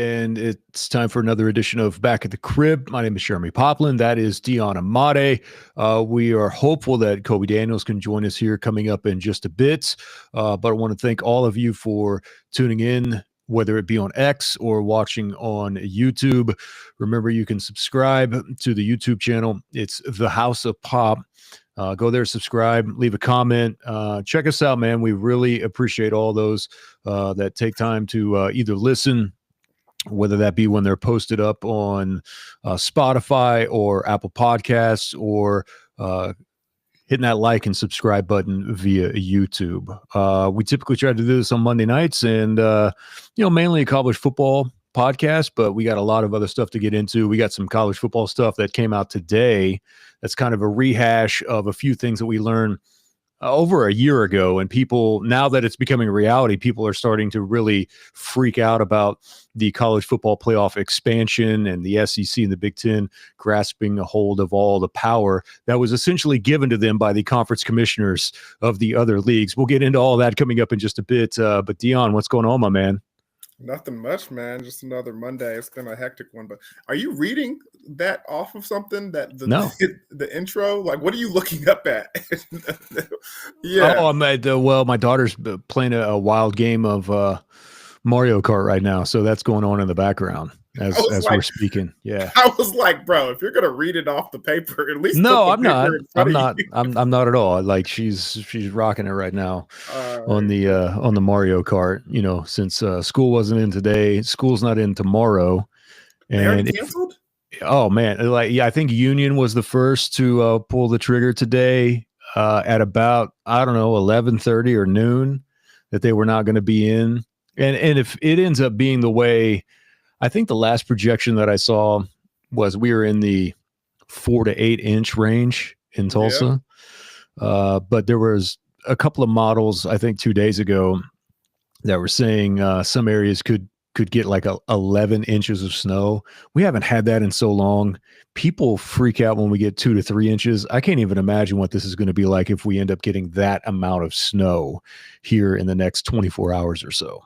And it's time for another edition of Back at the Crib. My name is Jeremy Poplin. That is Dion Amade. We are hopeful that Kobe Daniels can join us here coming up in just a bit. But I want to thank all of you for tuning in, whether it be on X or watching on YouTube. Remember, you can subscribe to the YouTube channel. It's The House of Pop. Go there, subscribe, leave a comment. Check us out, man. We really appreciate all those that take time to either listen, whether that be when they're posted up on Spotify or Apple Podcasts, or hitting that like and subscribe button via YouTube. We typically try to do this on Monday nights, and mainly a college football podcast, but we got a lot of other stuff to get into. We got some college football stuff that came out today that's kind of a rehash of a few things that we learned over a year ago. And people, now that it's becoming a reality, people are starting to really freak out about the college football playoff expansion and the SEC and the Big Ten grasping a hold of all the power that was essentially given to them by the conference commissioners of the other leagues. We'll get into all that coming up in just a bit. But Dion, what's going on, my man? Nothing much, man. Just another Monday. It's been a hectic one. But are you reading that off of something that No. the intro? Like, what are you looking up at? Yeah. Oh, I'm at, well, my daughter's playing a wild game of Mario Kart right now, so that's going on in the background as we're speaking. Yeah. I was like, bro, if you're gonna read it off the paper, at least no, I'm not. I'm not. I'm not at all. Like she's rocking it right now on the Mario Kart. You know, since school wasn't in today, school's not in tomorrow, and they canceled. Oh man, I think Union was the first to pull the trigger today at about 11:30 or noon that they were not going to be in, and if it ends up being the way. I think the last projection that I saw was we were in the 4 to 8 inch range in Tulsa. Yeah. But there was a couple of models, I think 2 days ago, that were saying some areas could get like 11 inches of snow. We haven't had that in so long. People freak out when we get 2 to 3 inches. I can't even imagine what this is going to be like if we end up getting that amount of snow here in the next 24 hours or so.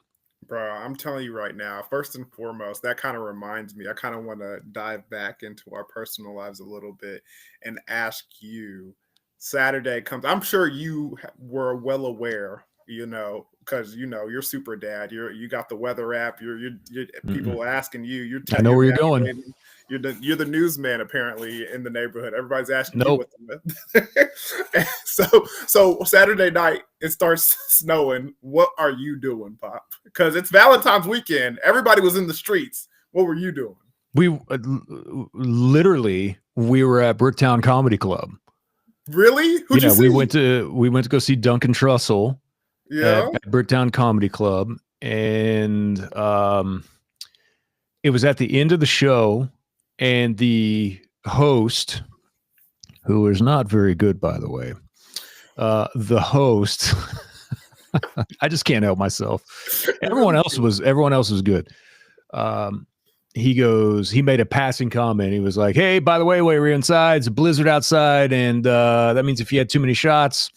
Bro, I'm telling you right now, first and foremost, that kind of reminds me, I kind of want to dive back into our personal lives a little bit and ask you, Saturday comes, I'm sure you were well aware, because, you're super dad, you got the weather app, you're people asking you, I know where you're going. You're the newsman apparently in the neighborhood. Everybody's asking you what so Saturday night it starts snowing. What are you doing, Pop? Because it's Valentine's weekend. Everybody was in the streets. What were you doing? We literally were at Bricktown Comedy Club. Really? Who'd you see? we went to go see Duncan Trussell. Yeah, at Bricktown Comedy Club, and it was at the end of the show. And the host, who is not very good, by the way, the host, I just can't help myself. Everyone else was good. He made a passing comment. He was like, "Hey, by the way, we're inside. It's a blizzard outside, and that means if you had too many shots,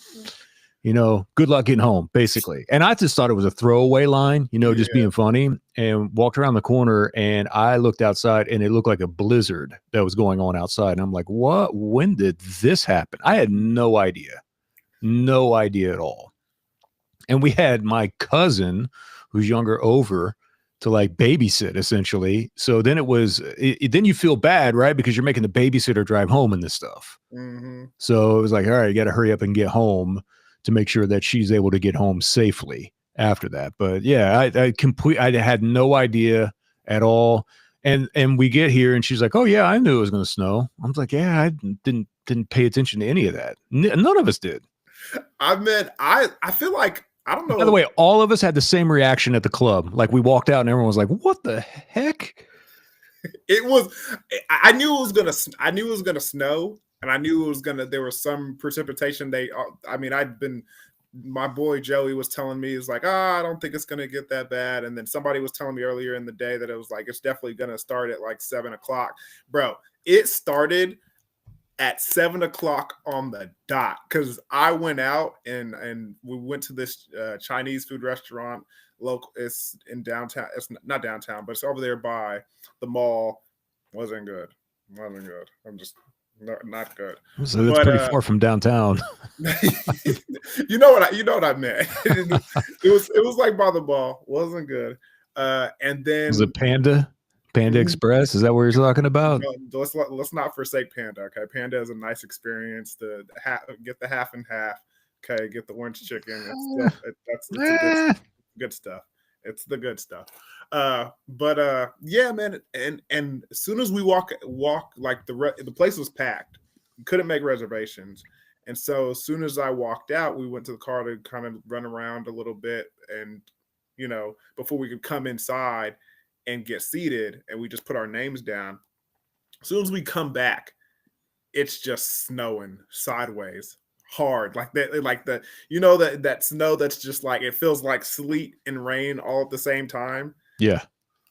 good luck getting home," basically. And I just thought it was a throwaway line, just being funny, and walked around the corner and I looked outside and it looked like a blizzard that was going on outside. And I'm like, what? When did this happen? I had no idea at all. And we had my cousin who's younger over to like babysit essentially. So then then you feel bad, right? Because you're making the babysitter drive home and this stuff. Mm-hmm. So it was like, all right, you got to hurry up and get home to make sure that she's able to get home safely after that. But yeah, I had no idea at all. And we get here and she's like, "Oh yeah, I knew it was going to snow." I was like, "Yeah, I didn't pay attention to any of that. None of us did." I mean, I feel like, I don't know. By the way, all of us had the same reaction at the club. Like we walked out and everyone was like, "What the heck?" I knew it was going to snow. And I knew there was some precipitation. My boy Joey was telling me, it's like, I don't think it's going to get that bad. And then somebody was telling me earlier in the day that it was like, it's definitely going to start at like 7:00. Bro, it started at 7:00 on the dot. Cause I went out and we went to this Chinese food restaurant local. It's in downtown. It's not downtown, but it's over there by the mall. Wasn't good. Wasn't good. I'm just not good. So that's pretty far from downtown. You know what I meant. It was like by the mall. Wasn't good. And then was it Panda Express? Is that what you're talking about? No, let's not forsake Panda. Okay, Panda is a nice experience. Get the half and half. Okay, get the orange chicken. It's good stuff. It's the good stuff. But yeah, man. And as soon as we walk like the place was packed. Couldn't make reservations. And so as soon as I walked out, we went to the car to kind of run around a little bit and, before we could come inside and get seated, and we just put our names down. As soon as we come back, it's just snowing sideways hard. Like that snow that's just like, it feels like sleet and rain all at the same time. Yeah.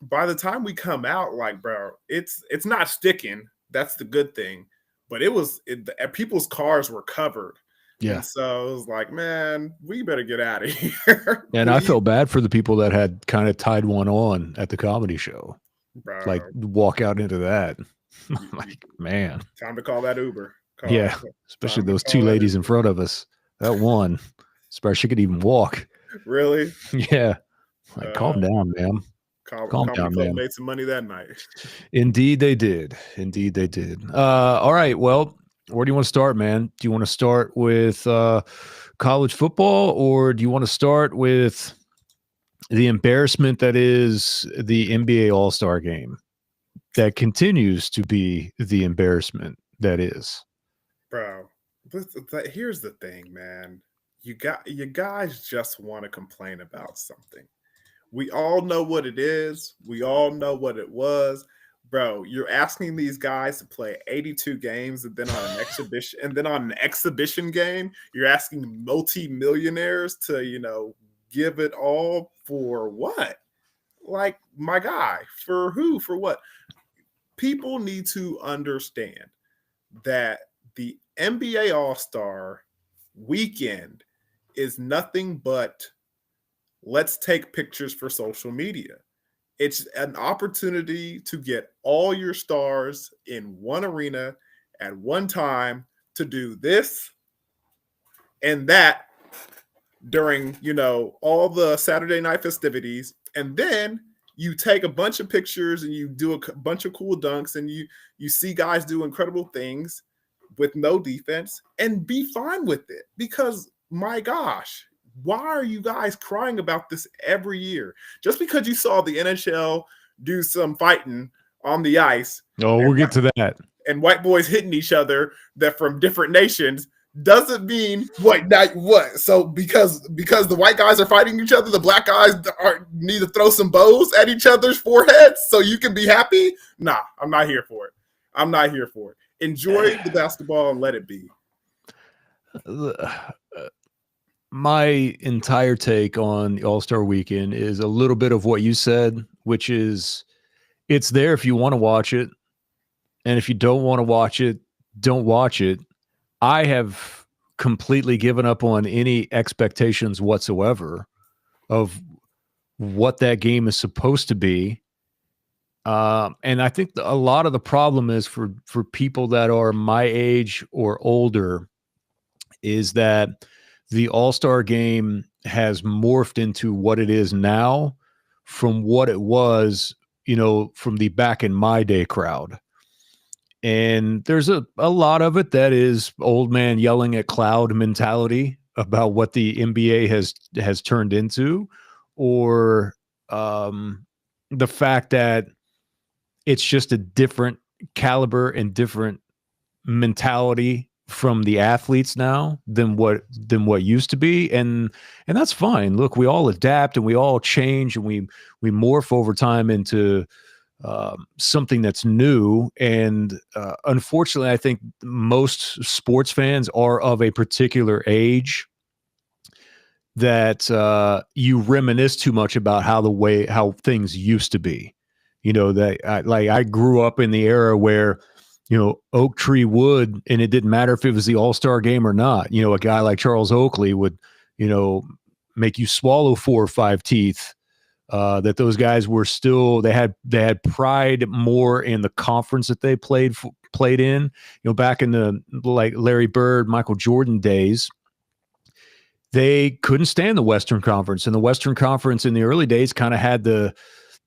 By the time we come out, like, bro, it's not sticking. That's the good thing. But people's cars were covered. Yeah. And so it was like, man, we better get out of here. And I felt bad for the people that had kind of tied one on at the comedy show. Bro. Like, walk out into that. Like, man. Time to call that Uber. Especially those two ladies in front of us. That one. Especially she could even walk. Really? Yeah. Like, calm down, ma'am. Calm down, man. Made some money that night. Indeed, they did. All right. Well, where do you want to start, man? Do you want to start with college football, or do you want to start with the embarrassment that is the NBA All-Star Game that continues to be the embarrassment that is? Bro, here's the thing, man. You guys just want to complain about something. We all know what it is. We all know what it was. Bro, you're asking these guys to play 82 games and then on an exhibition game, you're asking multi-millionaires to, give it all for what? Like, my guy, for who? For what? People need to understand that the NBA All-Star weekend is nothing but let's take pictures for social media. It's an opportunity to get all your stars in one arena at one time to do this and that during, all the Saturday night festivities. And then you take a bunch of pictures and you do a bunch of cool dunks and you see guys do incredible things with no defense and be fine with it. Because, my gosh, why are you guys crying about this every year? Just because you saw the NHL do some fighting on the ice. Oh, we'll get to that. And white boys hitting each other that from different nations doesn't mean what? So because the white guys are fighting each other, the black guys need to throw some bows at each other's foreheads so you can be happy? Nah, I'm not here for it. Enjoy the basketball and let it be. My entire take on the All-Star Weekend is a little bit of what you said, which is it's there if you want to watch it. And if you don't want to watch it, don't watch it. I have completely given up on any expectations whatsoever of what that game is supposed to be. And I think a lot of the problem is for people that are my age or older is that the All-Star Game has morphed into what it is now from what it was, from the back in my day crowd. And there's a lot of it that is old man yelling at cloud mentality about what the NBA has turned into, or the fact that it's just a different caliber and different mentality from the athletes now than what used to be, and that's fine. Look, we all adapt and we all change and we morph over time into something that's new. And unfortunately, I think most sports fans are of a particular age that you reminisce too much about how things used to be. I grew up in the era where oak tree wood, and it didn't matter if it was the All-Star Game or not. A guy like Charles Oakley would, make you swallow 4 or 5 teeth that those guys were still they had pride more in the conference that they played in. You know, back in the like Larry Bird, Michael Jordan days, they couldn't stand the Western Conference, and the Western Conference in the early days kind of had the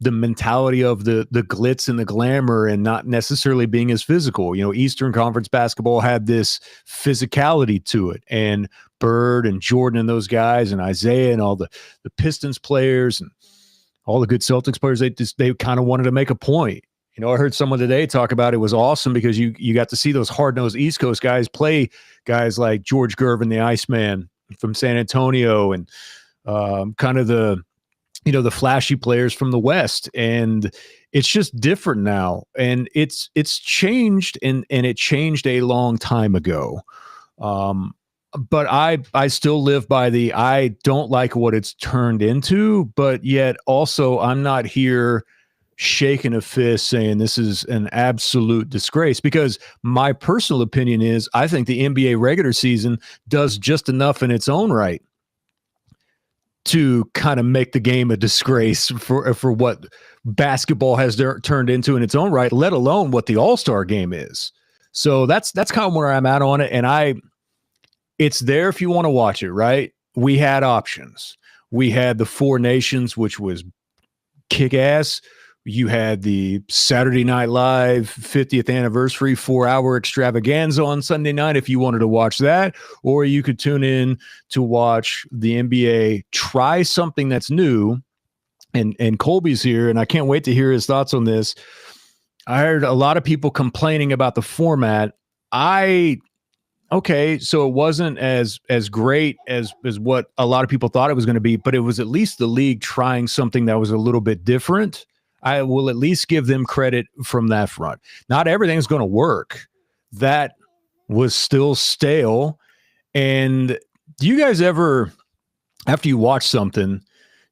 mentality of the glitz and the glamour and not necessarily being as physical. You know, Eastern Conference basketball had this physicality to it, and Bird and Jordan and those guys and Isaiah and all the Pistons players and all the good Celtics players, they kind of wanted to make a point. You know, I heard someone today talk about it was awesome because you got to see those hard-nosed East Coast guys play guys like George Gervin, the Iceman from San Antonio, and kind of the flashy players from the West. And it's just different now. And it's changed, and it changed a long time ago. But I still live by I don't like what it's turned into, but yet also I'm not here shaking a fist saying this is an absolute disgrace, because my personal opinion is I think the NBA regular season does just enough in its own right to kind of make the game a disgrace for what basketball has turned into in its own right, let alone what the All-Star game is. So that's kind of where I'm at on it. And it's there if you want to watch it, right? We had options. We had the Four Nations, which was kick ass. You had the Saturday Night Live 50th anniversary 4-hour extravaganza on Sunday night if you wanted to watch that, or you could tune in to watch the NBA try something that's new. And Colby's here, and I can't wait to hear his thoughts on this. I heard a lot of people complaining about the format. Okay, so it wasn't as great as what a lot of people thought it was going to be, but it was at least the league trying something that was a little bit different. I will at least give them credit from that front. Not everything's going to work. That was still stale. And do you guys ever, after you watch something,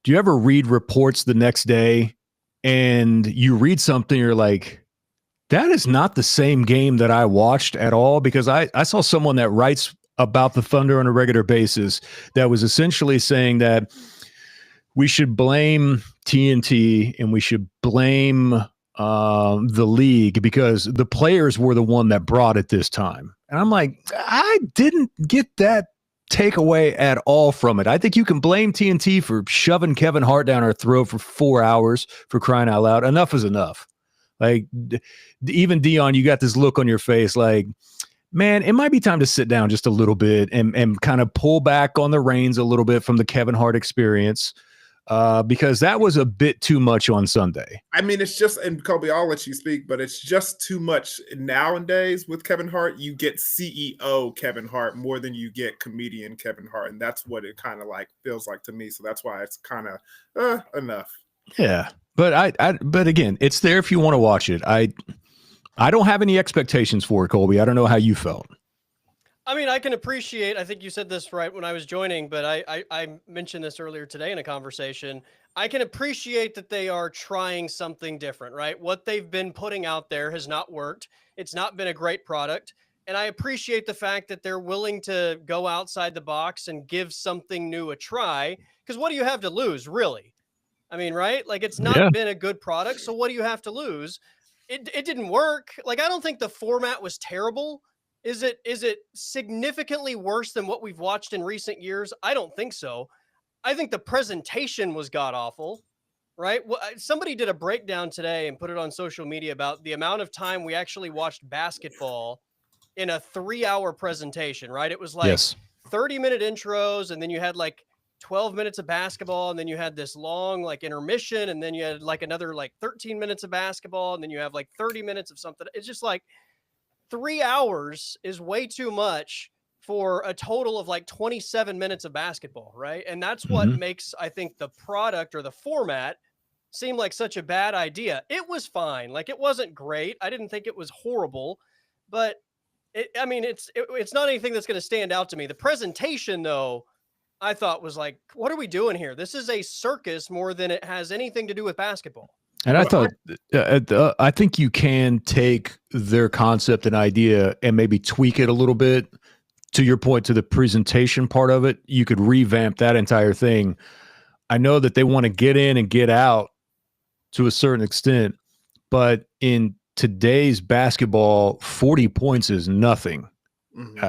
do you ever read reports the next day and you read something, you're like, that is not the same game that I watched at all? Because I saw someone that writes about the Thunder on a regular basis that was essentially saying that we should blame TNT and we should blame the league because the players were the one that brought it this time. And I'm like, I didn't get that takeaway at all from it. I think you can blame TNT for shoving Kevin Hart down our throat for 4 hours, for crying out loud. Enough is enough. Like, even Dion, you got this look on your face like, man, it might be time to sit down just a little bit and kind of pull back on the reins a little bit from the Kevin Hart experience. Because that was a bit too much on Sunday. I mean, it's just, and Colby, I'll let you speak, but it's just too much nowadays with Kevin Hart. You get CEO Kevin Hart more than you get comedian Kevin Hart. And that's what it kind of like feels like to me. So that's why it's kind of enough. Yeah. But but again, it's there if you want to watch it. I don't have any expectations for it, Colby. I don't know how you felt. I mean, I can appreciate, I think you said this right when I was joining, but I mentioned this earlier today in a conversation. I can appreciate that they are trying something different, right? What they've been putting out there has not worked. It's not been a great product. And I appreciate the fact that they're willing to go outside the box and give something new a try. Because what do you have to lose, really? I mean, right? Like, it's not been a good product. So what do you have to lose? It didn't work. Like, I don't think the format was terrible. Is it significantly worse than what we've watched in recent years? I don't think so. I think the presentation was god-awful, right? Well, somebody did a breakdown today and put it on social media about the amount of time we actually watched basketball in a 3-hour presentation, right? It was like 30-minute intros, and then you had like 12 minutes of basketball, and then you had this long like intermission, and then you had like another like 13 minutes of basketball, and then you have like 30 minutes of something. It's just like 3 hours is way too much for a total of like 27 minutes of basketball, right? And that's what makes, I think, the product or the format seem like such a bad idea. It was fine. Like, it wasn't great. I didn't think it was horrible, but it's not anything that's going to stand out to me. The presentation, though, I thought was like, what are we doing here? This is a circus more than it has anything to do with basketball. And I thought, I think you can take their concept and idea and maybe tweak it a little bit. To your point, to the presentation part of it, you could revamp that entire thing. I know that they want to get in and get out to a certain extent, but in today's basketball, 40 points is nothing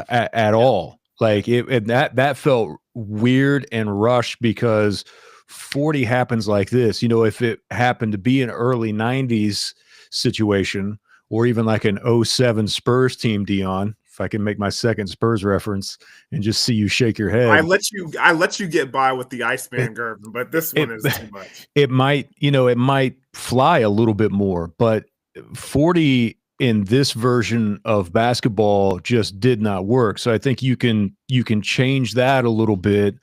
at all. Like that felt weird and rushed because 40 happens like this. You know, if it happened to be an early 90s situation or even like an 07 Spurs team, Dion, if I can make my second Spurs reference and just see you shake your head. I let you get by with the Iceman Gervin, but this one is too much. It might fly a little bit more, but 40 in this version of basketball just did not work. So I think you can change that a little bit,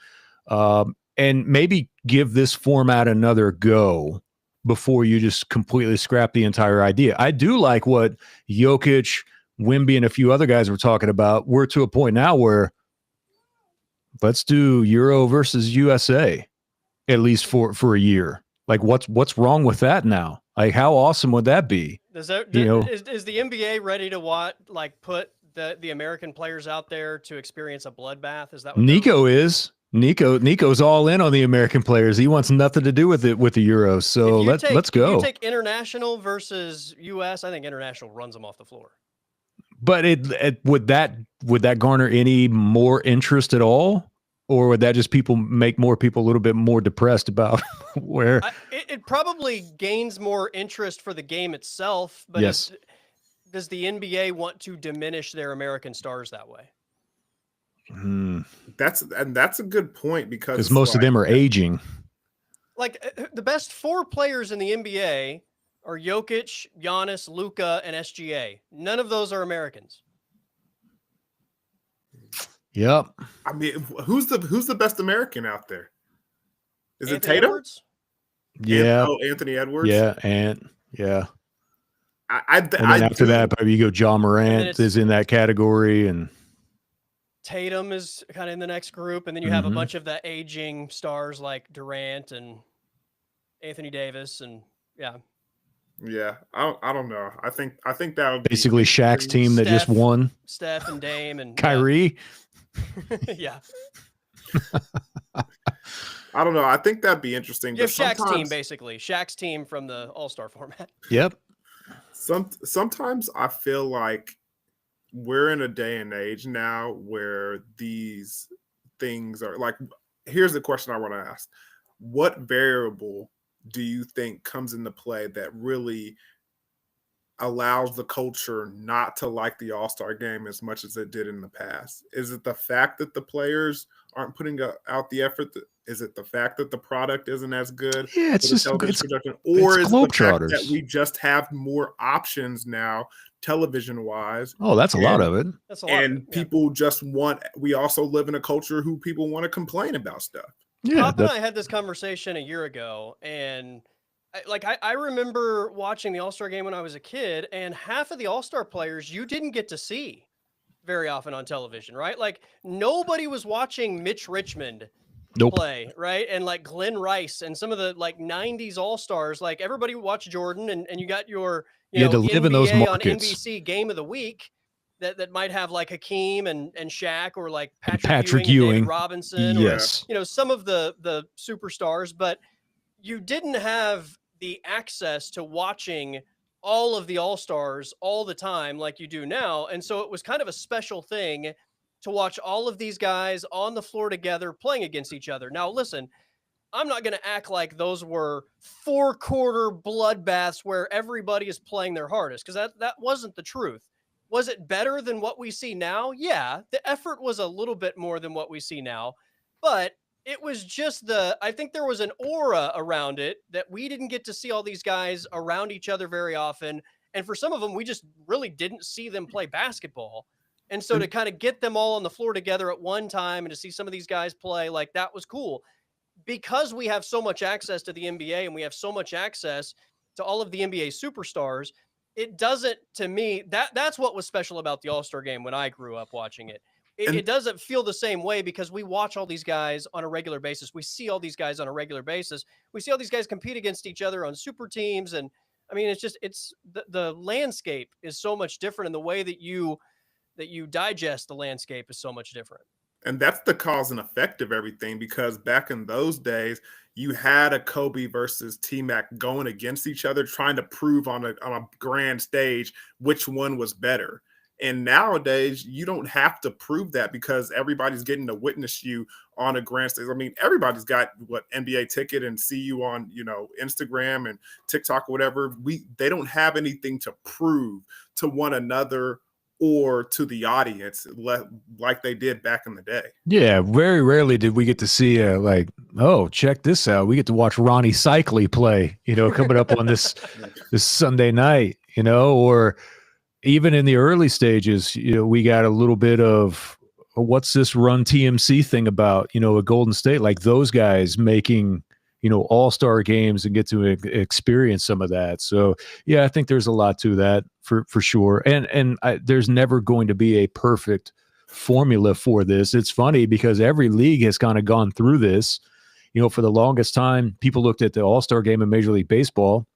and maybe give this format another go before you just completely scrap the entire idea. I do like what Jokic, Wemby, and a few other guys were talking about. We're to a point now where let's do Euro versus USA, at least for a year. Like what's wrong with that now? Like how awesome would that be? Is the NBA ready to put the American players out there to experience a bloodbath? Is that what Nico is? Nico's all in on the American players. He wants nothing to do with it with the Euros. So let's go. If you take international versus US, I think international runs them off the floor. But would that garner any more interest at all? Or would that just make more people a little bit more depressed about where? It probably gains more interest for the game itself. But yes. Does the NBA want to diminish their American stars that way? That's a good point because most of them are aging. Like the best 4 players in the NBA are Jokic, Giannis, Luka, and SGA. None of those are Americans. Yep. I mean, who's the best American out there? Is Anthony it Tatum? Edwards? Yeah. Anthony Edwards. Yeah, yeah. And then after that, probably you go John Morant is in that category, and Tatum is kind of in the next group, and then you have a bunch of the aging stars like Durant and Anthony Davis, and yeah. I don't know. I think that would basically be Shaq's team that just won. Steph and Dame and Kyrie. Yeah. I don't know. I think that'd be interesting. You have Shaq's team, basically. Shaq's team from the All-Star format. Yep. Sometimes I feel like we're in a day and age now where these things are like, here's the question I want to ask. What variable do you think comes into play that really allows the culture not to like the All-Star game as much as it did in the past? Is it the fact that the players aren't putting out the effort? Is it the fact that the product isn't as good? Yeah, it's just production? Or is it the fact that we just have more options now, television-wise? Oh, that's a lot of it. That's a lot. And people just we also live in a culture who people want to complain about stuff. Yeah, Pop and I had this conversation a year ago, and I remember watching the All-Star game when I was a kid, and half of the All-Star players you didn't get to see very often on television, right? Like nobody was watching Mitch Richmond play, right? And like Glenn Rice and some of the like 90s All-Stars, like everybody watched Jordan, and you got your you had to live NBA in those markets. On NBC Game of the Week that might have like Hakeem and Shaq, or like Patrick Ewing, and David Robinson, yes, or some of the superstars, but you didn't have the access to watching all of the All-Stars all the time like you do now. And so it was kind of a special thing to watch all of these guys on the floor together playing against each other. Now, listen, I'm not going to act like those were 4-quarter bloodbaths where everybody is playing their hardest, because that wasn't the truth. Was it better than what we see now? Yeah, the effort was a little bit more than what we see now, but it was just I think there was an aura around it that we didn't get to see all these guys around each other very often. And for some of them, we just really didn't see them play basketball. And so to kind of get them all on the floor together at one time and to see some of these guys play, like that was cool. Because we have so much access to the NBA and we have so much access to all of the NBA superstars, it doesn't, to me, that's what was special about the All-Star game when I grew up watching it. It doesn't feel the same way because we watch all these guys on a regular basis. We see all these guys on a regular basis. We see all these guys compete against each other on super teams. And I mean, it's the landscape is so much different, and the way that you digest the landscape is so much different. And that's the cause and effect of everything, because back in those days, you had a Kobe versus T-Mac going against each other, trying to prove on a grand stage which one was better. And nowadays, you don't have to prove that because everybody's getting to witness you on a grand stage. I mean, everybody's got what NBA ticket and see you on, Instagram and TikTok or whatever. They don't have anything to prove to one another or to the audience like they did back in the day. Yeah, very rarely did we get to see oh, check this out. We get to watch Ronnie Cycli play, coming up on this Sunday night, or even in the early stages, we got a little bit of what's this Run TMC thing about, a Golden State, like those guys making, all-star games and get to experience some of that. So yeah, I think there's a lot to that for sure. And there's never going to be a perfect formula for this. It's funny because every league has kind of gone through this. For the longest time, people looked at the All-Star game in Major League Baseball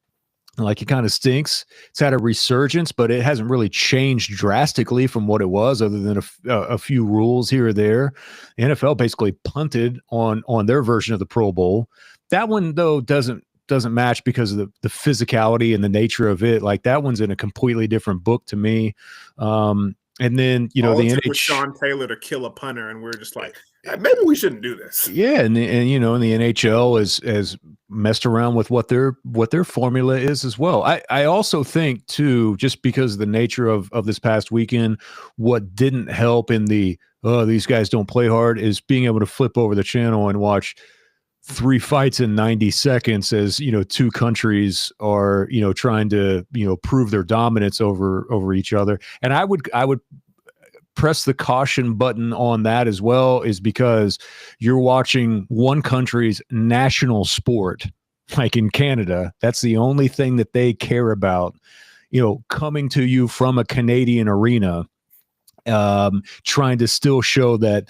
like it kind of stinks. It's had a resurgence, but it hasn't really changed drastically from what it was, other than a few rules here or there. The NFL basically punted on their version of the Pro Bowl. That one, though, doesn't match because of the physicality and the nature of it. Like that one's in a completely different book to me. And then the NHL with Sean Taylor to kill a punter, and we're just like, maybe we shouldn't do this. Yeah, and the NHL has messed around with what their formula is as well. I also think too, just because of the nature of this past weekend, what didn't help in these guys don't play hard is being able to flip over the channel and watch 3 fights in 90 seconds as two countries are trying to prove their dominance over each other. And I would press the caution button on that as well, is because you're watching one country's national sport. Like in Canada, that's the only thing that they care about, coming to you from a Canadian arena, trying to still show that,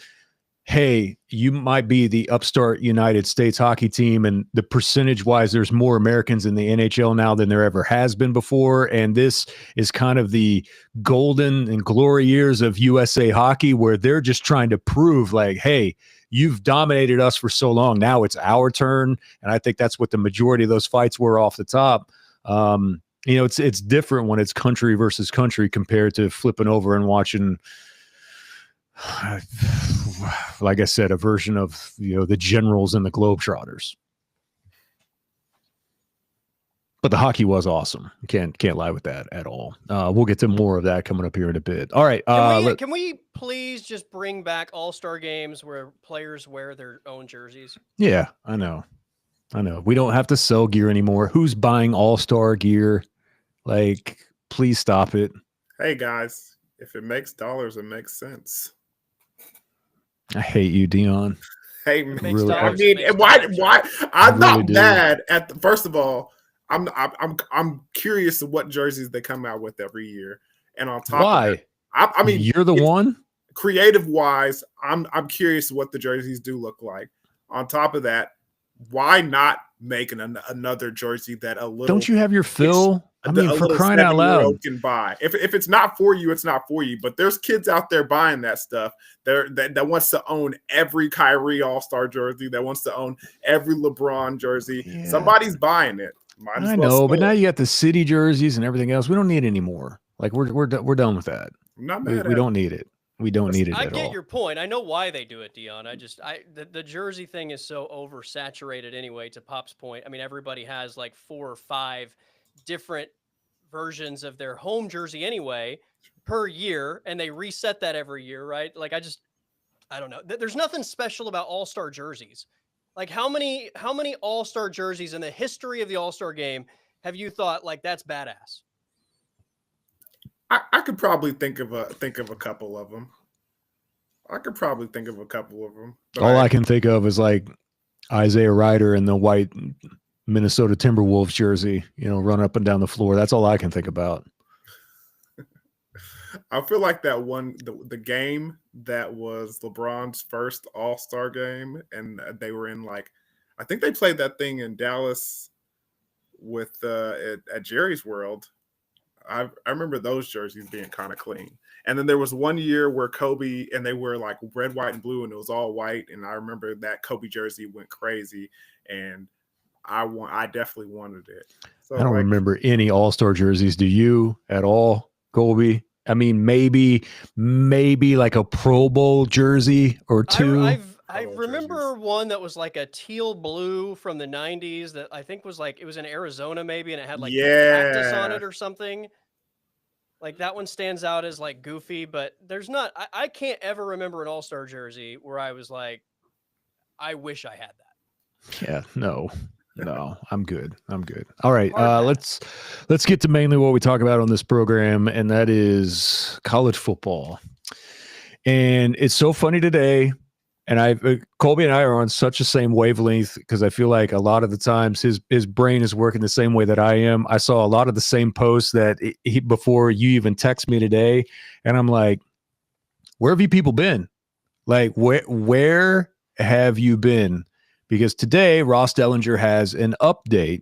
hey, you might be the upstart United States hockey team, and the percentage wise, there's more Americans in the NHL now than there ever has been before. And this is kind of the golden and glory years of USA hockey, where they're just trying to prove like, hey, you've dominated us for so long. Now it's our turn. And I think that's what the majority of those fights were off the top. It's different when it's country versus country compared to flipping over and watching, like I said, a version of the Generals and the Globetrotters. But the hockey was awesome. Can't lie with that at all. We'll get to more of that coming up here in a bit. All right. Can we please just bring back all-star games where players wear their own jerseys? Yeah, I know. We don't have to sell gear anymore. Who's buying all-star gear? Like, please stop it. Hey guys, if it makes dollars, it makes sense. I hate you, Dion. Hey, really, I mean, why? I'm not mad at. First of all, I'm curious of what jerseys they come out with every year, and on top of that, I mean, you're the one. Creative wise, I'm curious what the jerseys do look like. On top of that, why not make another jersey that a little? Don't you have your fill? I mean, for crying out loud, can buy. If it's not for you, it's not for you. But there's kids out there buying that stuff. That wants to own every Kyrie All-Star jersey. That wants to own every LeBron jersey. Yeah. Somebody's buying it. I know, but now you got the city jerseys and everything else. We don't need it anymore. Like we're done with that. I'm not mad. We don't need it. We don't need it at all. I get your point. I know why they do it, Dion. The jersey thing is so oversaturated anyway, to Pop's point. I mean, everybody has like 4 or 5 different versions of their home jersey anyway per year, and they reset that every year, right? Like I don't know. There's nothing special about all-star jerseys. Like how many all-star jerseys in the history of the all-star game have you thought like that's badass? I could probably think of a couple of them. All I can think of is like Isaiah Ryder in the white Minnesota Timberwolves jersey, run up and down the floor. That's all I can think about. I feel like that one, the game that was LeBron's first All-Star game, and they were in I think they played that thing in Dallas with at Jerry's World. I remember those jerseys being kind of clean. And then there was one year where Kobe and they were like red, white, and blue, and it was all white. And I remember that Kobe jersey went crazy, and I definitely wanted it. So I don't remember any All-Star jerseys. Do you at all, Colby? I mean, maybe like a Pro Bowl jersey or two. I remember one that was like a teal blue from the 90s that I think was like, it was in Arizona maybe, and it had like cactus on it or something. Like that one stands out as like goofy, but there's not, I can't ever remember an All-Star jersey where I was like, I wish I had that. Yeah, no, I'm good. All right. Let's get to mainly what we talk about on this program, and that is college football. And it's so funny today. And Colby and I are on such the same wavelength because I feel like a lot of the times his brain is working the same way that I am. I saw a lot of the same posts that before you even text me today, and I'm like, where have you people been? Like, where have you been? Because today Ross Dellinger has an update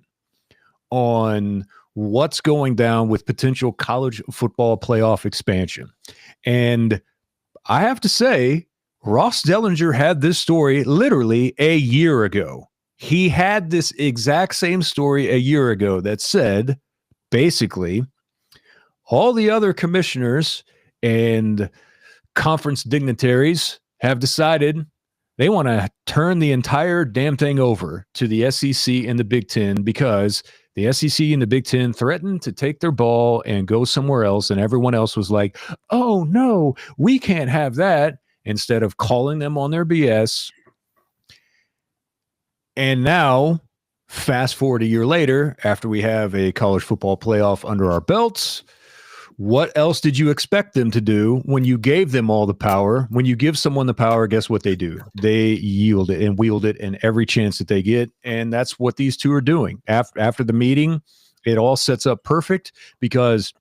on what's going down with potential college football playoff expansion, and I have to say, Ross Dellinger had this story literally a year ago. He had this exact same story a year ago that said, basically, all the other commissioners and conference dignitaries have decided they want to turn the entire damn thing over to the SEC and the Big Ten because the SEC and the Big Ten threatened to take their ball and go somewhere else, and everyone else was like, oh, no, we can't have that. Instead of calling them on their BS. And now, fast forward a year later, after we have a college football playoff under our belts, what else did you expect them to do when you gave them all the power? When you give someone the power, guess what they do? They yield it and wield it in every chance that they get. And that's what these two are doing. After the meeting, it all sets up perfect because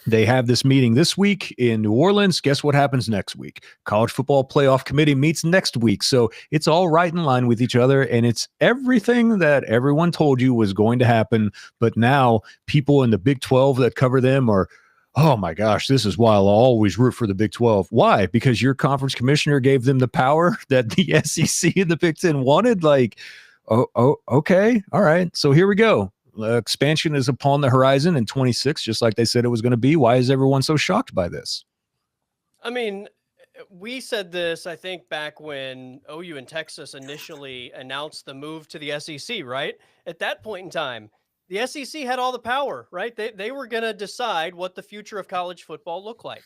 they have this meeting this week in New Orleans. Guess what happens next week? College Football Playoff Committee meets next week. So it's all right in line with each other, and it's everything that everyone told you was going to happen. But now people in the Big 12 that cover them are, oh my gosh, this is why I'll always root for the Big 12. Why? Because your conference commissioner gave them the power that the SEC and the Big 10 wanted? Like, oh, okay. All right. So here we go. Expansion is upon the horizon in 26, just like they said it was going to be. Why is everyone so shocked by this? I mean, we said this, I think, back when OU and Texas initially announced the move to the SEC, right? At that point in time, the SEC had all the power, right? They were going to decide what the future of college football looked like.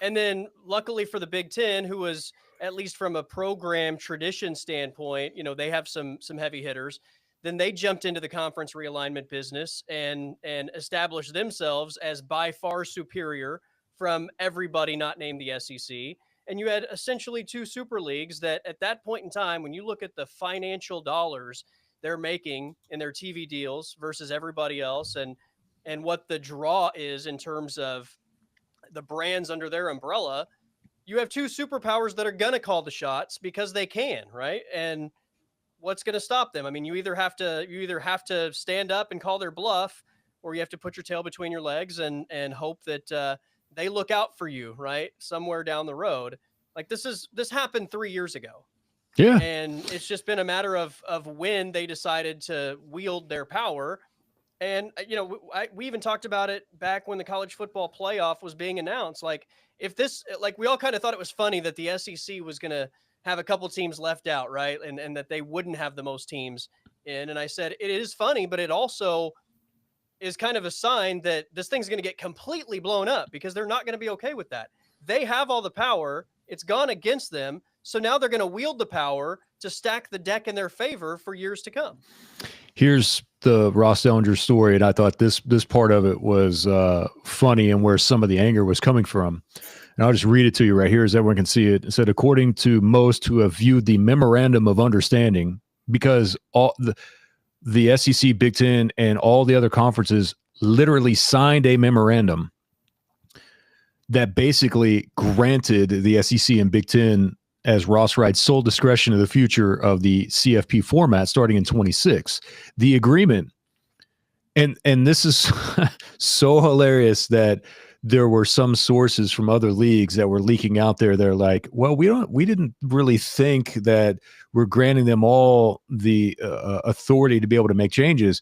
And then luckily for the Big Ten, who was, at least from a program tradition standpoint, they have some heavy hitters. Then they jumped into the conference realignment business and established themselves as by far superior from everybody not named the SEC. And you had essentially two super leagues that at that point in time, when you look at the financial dollars they're making in their TV deals versus everybody else and what the draw is in terms of the brands under their umbrella, you have two superpowers that are going to call the shots because they can, right? And what's going to stop them? I mean, you either have to stand up and call their bluff, or you have to put your tail between your legs and hope that they look out for you, right? Somewhere down the road. Like this happened 3 years ago. Yeah. And it's just been a matter of when they decided to wield their power. And, we even talked about it back when the college football playoff was being announced. Like we all kind of thought it was funny that the SEC was going to have a couple teams left out, right? And that they wouldn't have the most teams in. And I said, it is funny, but it also is kind of a sign that this thing's going to get completely blown up because they're not going to be okay with that. They have all the power. It's gone against them. So now they're going to wield the power to stack the deck in their favor for years to come. Here's the Ross Dellinger story. And I thought this part of it was funny and where some of the anger was coming from. And I'll just read it to you right here as everyone can see it. It said, according to most who have viewed the memorandum of understanding, because all the SEC, Big Ten, and all the other conferences literally signed a memorandum that basically granted the SEC and Big Ten, as Ross writes, sole discretion of the future of the CFP format starting in 26. The agreement And this is so hilarious that there were some sources from other leagues that were leaking out there. They're like, well, we didn't really think that we're granting them all the authority to be able to make changes.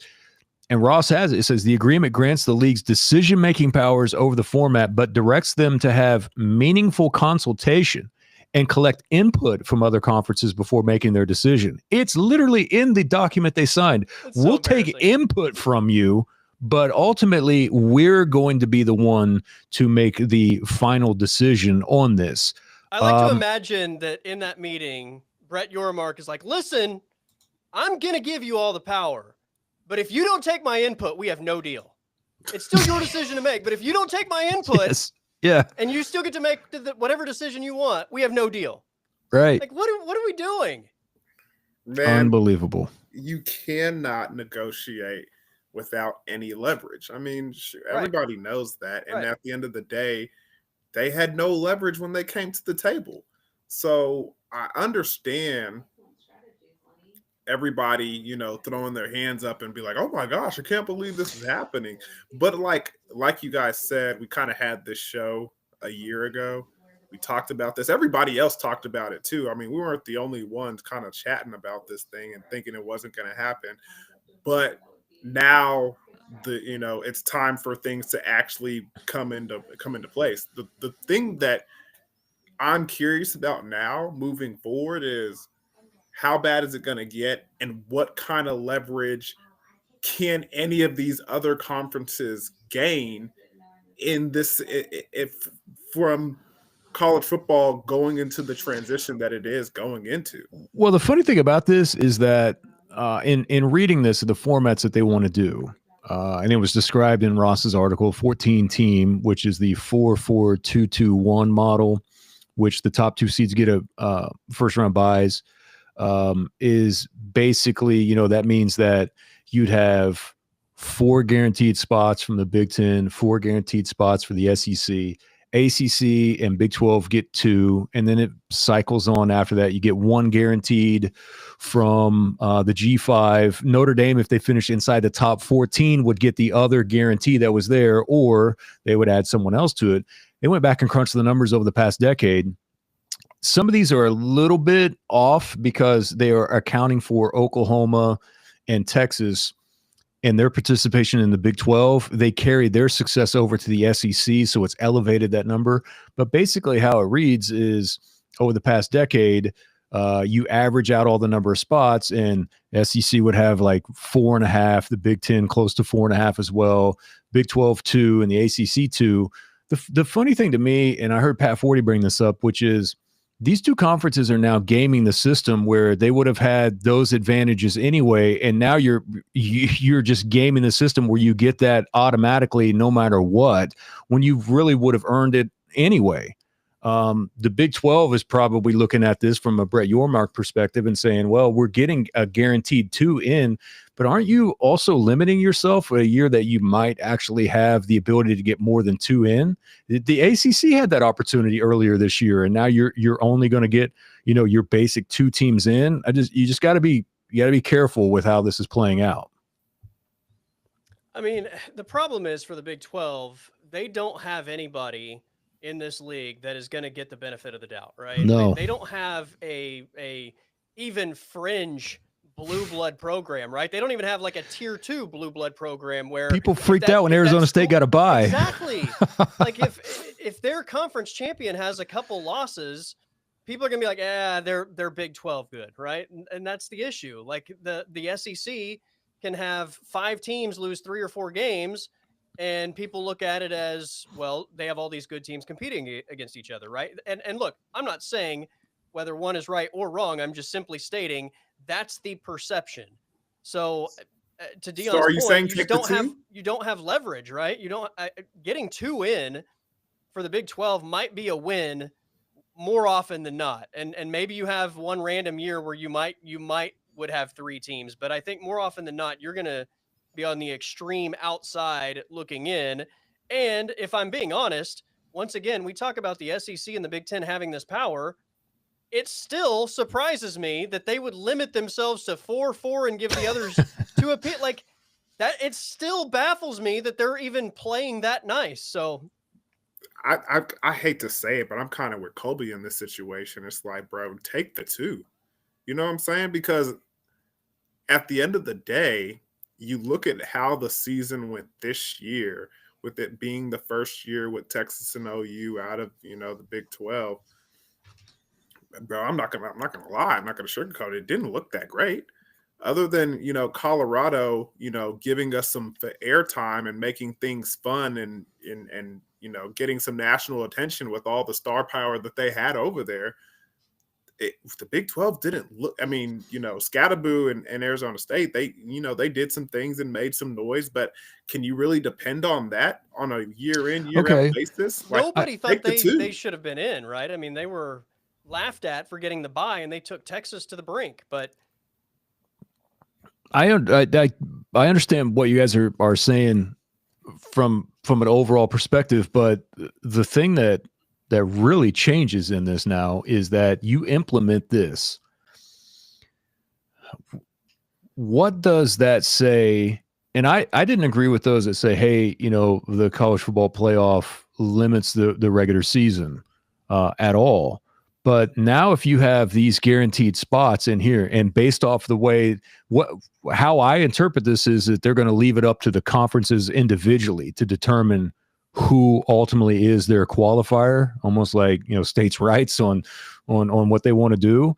And Ross has it. It says the agreement grants the league's decision-making powers over the format, but directs them to have meaningful consultation and collect input from other conferences before making their decision. It's literally in the document they signed. It's so We'll take embarrassing. input from you, but ultimately we're going to be the one to make the final decision on this. I like to imagine that in that meeting, Brett Yormark is like, listen, I'm going to give you all the power, but if you don't take my input, we have no deal. It's still your decision to make, but if you don't take my input Yeah, and you still get to make whatever decision you want, we have no deal. right. Like, what are we doing? Man, Unbelievable. you cannot negotiate without any leverage. I mean, everybody knows that. And Right. at the end of the day, they had no leverage when they came to the table. So I understand everybody, you know, throwing their hands up and be like, oh my gosh, I can't believe this is happening. But like you guys said, we kind of had this show a year ago. We talked about this. Everybody else talked about it too. I mean, we weren't the only ones kind of chatting about this thing and thinking it wasn't going to happen. But now it's time for things to actually come into place. The thing that I'm curious about now moving forward is how bad is it going to get, and what kind of leverage can any of these other conferences gain in this, if from college football going into the transition that it is going into? Well, the funny thing about this is that in reading this, the formats that they want to do, and it was described in Ross's article, 14 team, which is the 4-4-2-2-1 model, which the top two seeds get a first round buys, is basically, that means that you'd have 4 guaranteed spots from the Big Ten, 4 guaranteed spots for the SEC. ACC and Big 12 get 2, and then it cycles on after that. You get 1 guaranteed from the G5. Notre Dame, if they finish inside the top 14, would get the other guarantee that was there, or they would add someone else to it. They went back and crunched the numbers over the past decade. Some of these are a little bit off because they are accounting for Oklahoma and Texas and their participation in the Big 12. They carried their success over to the SEC, so it's elevated that number. But basically how it reads is over the past decade, you average out all the number of spots, and SEC would have like 4.5, the Big 10 close to 4.5 as well, Big 12 2, and the ACC 2. The funny thing to me, and I heard Pat Forty bring this up, which is these two conferences are now gaming the system where they would have had those advantages anyway, and now you're just gaming the system where you get that automatically no matter what, when you really would have earned it anyway. The Big 12 is probably looking at this from a Brett Yormark perspective and saying, well, we're getting a guaranteed 2 in, but aren't you also limiting yourself for a year that you might actually have the ability to get more than 2 in? The ACC had that opportunity earlier this year, and now you're only going to get, your basic 2 teams in. You just got to be careful with how this is playing out. I mean, the problem is for the Big 12, they don't have anybody in this league that is going to get the benefit of the doubt, right? No. They don't have a even fringe blue blood program, right? They don't even have like a tier 2 blue blood program where people freaked out when Arizona State got a bye. Exactly. Like if their conference champion has a couple losses, people are going to be like, they're Big 12 good, right? And that's the issue. Like the SEC can have 5 teams lose 3 or 4 games, and people look at it as, well, they have all these good teams competing against each other, right? And look, I'm not saying whether one is right or wrong. I'm just simply stating that's the perception. So to Dion's are you saying point, you don't have leverage, right? You don't getting 2 in for the Big 12 might be a win more often than not. And maybe you have one random year where you would have 3 teams, but I think more often than not, you're going to be on the extreme outside looking in. And if I'm being honest, once again, we talk about the SEC and the Big 10 having this power. It still surprises me that they would limit themselves to 4-4 and give the others to a pit. Like, That it still baffles me that they're even playing that nice. So I hate to say it, but I'm kind of with Kobe in this situation. It's like, bro, take the two. You know what I'm saying? Because at the end of the day, you look at how the season went this year, with it being the first year with Texas and OU out of the Big 12. Bro, I'm not gonna lie, I'm not gonna sugarcoat it. It didn't look that great. Other than Colorado, giving us some airtime and making things fun and getting some national attention with all the star power that they had over there. The Big 12 didn't look. I mean, Scatterboo and Arizona State, they did some things and made some noise, but can you really depend on that on a year in, year Okay. out basis? nobody thought take the two. they should have been in, right? I mean, they were laughed at for getting the bye, and they took Texas to the brink. But I understand what you guys are saying from an overall perspective, but the thing that really changes in this now is that you implement this. What does that say? And I didn't agree with those that say, hey, the college football playoff limits the regular season at all. But now if you have these guaranteed spots in here, and based off the way how I interpret this is that they're going to leave it up to the conferences individually to determine who ultimately is their qualifier, almost like states' rights on what they want to do.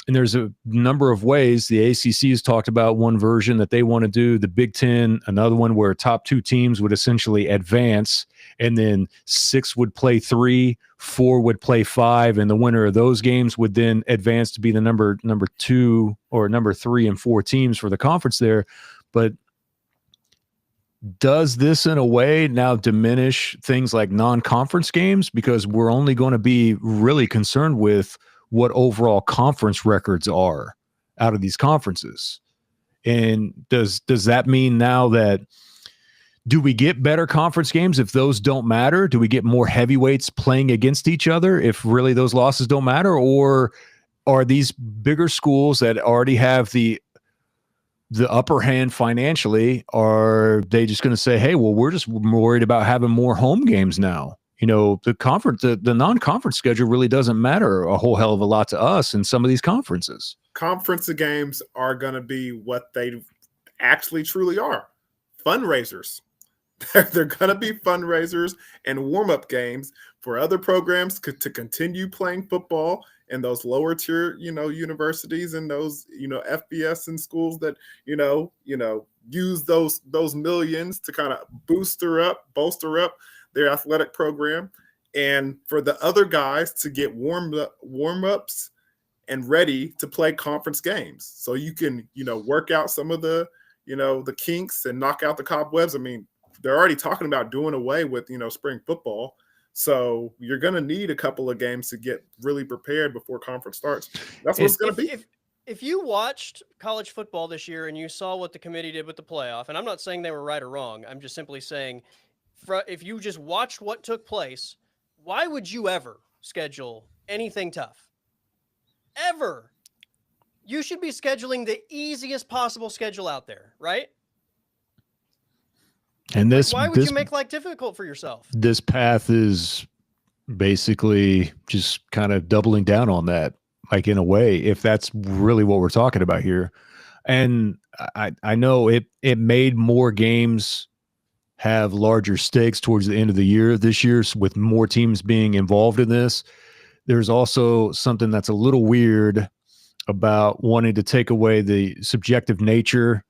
And there's a number of ways. The ACC has talked about one version that they want to do. The Big Ten, another one where top two teams would essentially advance, and then 6 would play 3, 4 would play 5, and the winner of those games would then advance to be the number 2 or number 3 and 4 teams for the conference there. But does this in a way now diminish things like non-conference games, because we're only going to be really concerned with what overall conference records are out of these conferences? And does that mean now that, do we get better conference games if those don't matter? Do we get more heavyweights playing against each other if really those losses don't matter? Or are these bigger schools that already have the upper hand financially, are they just going to say, hey, well, we're just worried about having more home games now? The non-conference schedule really doesn't matter a whole hell of a lot to us in some of these conferences. Conference games are going to be what they actually truly are, fundraisers. They're going to be fundraisers and warm-up games for other programs to continue playing football in those lower tier, universities and those, FBS and schools that, use those millions to kind of bolster up their athletic program, and for the other guys to get warm-ups and ready to play conference games. So you can, work out some of the, the kinks and knock out the cobwebs. I mean, they're already talking about doing away with, spring football. So you're going to need a couple of games to get really prepared before conference starts. That's what it's going to be. If you watched college football this year and you saw what the committee did with the playoff, and I'm not saying they were right or wrong, I'm just simply saying, if you just watched what took place, why would you ever schedule anything tough? Ever. You should be scheduling the easiest possible schedule out there, right? And why would you make life difficult for yourself? This path is basically just kind of doubling down on that, like, in a way, if that's really what we're talking about here. And I know it made more games have larger stakes towards the end of the year this year, with more teams being involved in this. There's also something that's a little weird about wanting to take away the subjective nature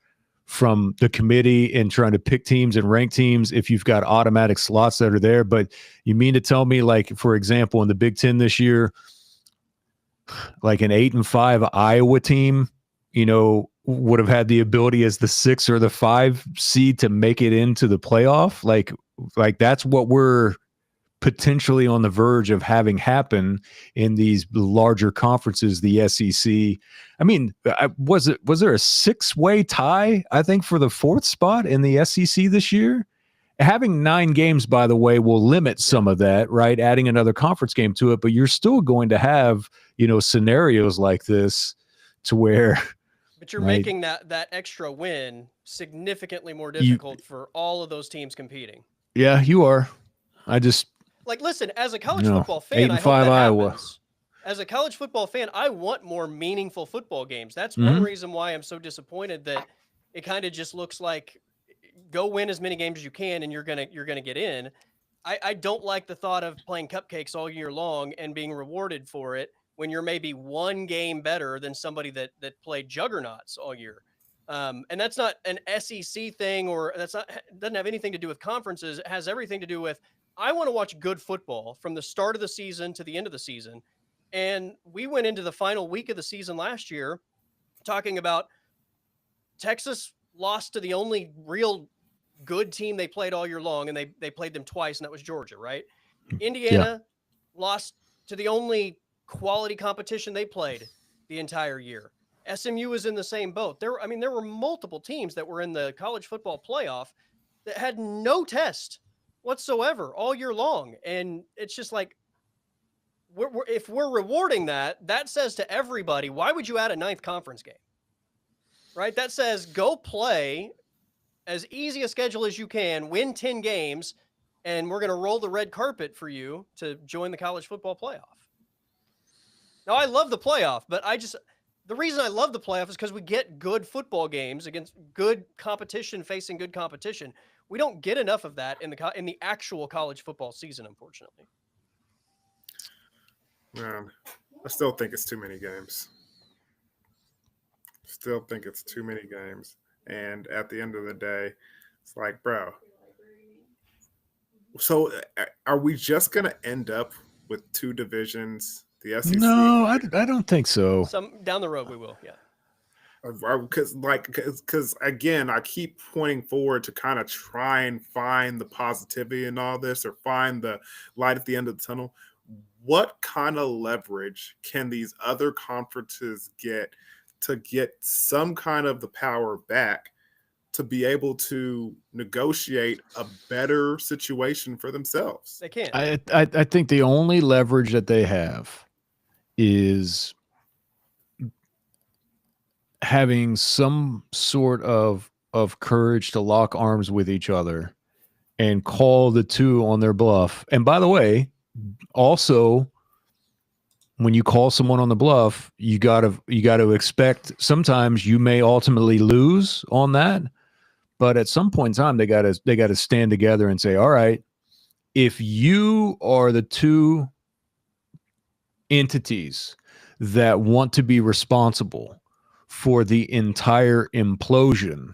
from the committee and trying to pick teams and rank teams if you've got automatic slots that are there. But you mean to tell me, like, for example, in the Big Ten this year, like an 8-5 Iowa team, would have had the ability as the 6 or the 5 seed to make it into the playoff? Like that's what we're potentially on the verge of having happen in these larger conferences, the SEC. I mean, was there a 6-way tie, I think, for the 4th spot in the SEC this year? Having 9 games, by the way, will limit some of that, right? Adding another conference game to it, but you're still going to have, scenarios like this to where But you're right? making that extra win significantly more difficult for all of those teams competing. Yeah, you are. I just Like, listen, as a college No, football fan, I 8-5 hope that Iowa. happens. As a college football fan, I want more meaningful football games. That's Mhm. one reason why I'm so disappointed that it kind of just looks like go win as many games as you can and you're gonna get in. I don't like the thought of playing cupcakes all year long and being rewarded for it when you're maybe one game better than somebody that played juggernauts all year. And that's not an SEC thing, or doesn't have anything to do with conferences. It has everything to do with I want to watch good football from the start of the season to the end of the season. And we went into the final week of the season last year talking about Texas lost to the only real good team they played all year long, and they played them twice, and that was Georgia, right? Indiana lost to the only quality competition they played the entire year. SMU was in the same boat. There were multiple teams that were in the college football playoff that had no test whatsoever all year long. And it's just like, if we're rewarding that says to everybody, why would you add a ninth conference game? Right? That says go play as easy a schedule as you can, win 10 games, and we're going to roll the red carpet for you to join the college football playoff. Now, I love the playoff, but the reason I love the playoff is because we get good football games against good competition, facing good competition. We don't get enough of that in the actual college football season, unfortunately. Man, I still think it's too many games. Still think it's too many games. And at the end of the day, it's like, bro. So are we just going to end up with two divisions? The SEC? No, I don't think so. Some down the road we will, yeah. Because again, I keep pointing forward to kind of try and find the positivity in all this, or find the light at the end of the tunnel. What kind of leverage can these other conferences get to get some kind of the power back to be able to negotiate a better situation for themselves? They can't. I think the only leverage that they have is having some sort of courage to lock arms with each other and call the two on their bluff. And by the way, also, when you call someone on the bluff, you got to expect sometimes you may ultimately lose on that, but at some point in time they got to stand together and say, all right, if you are the two entities that want to be responsible for the entire implosion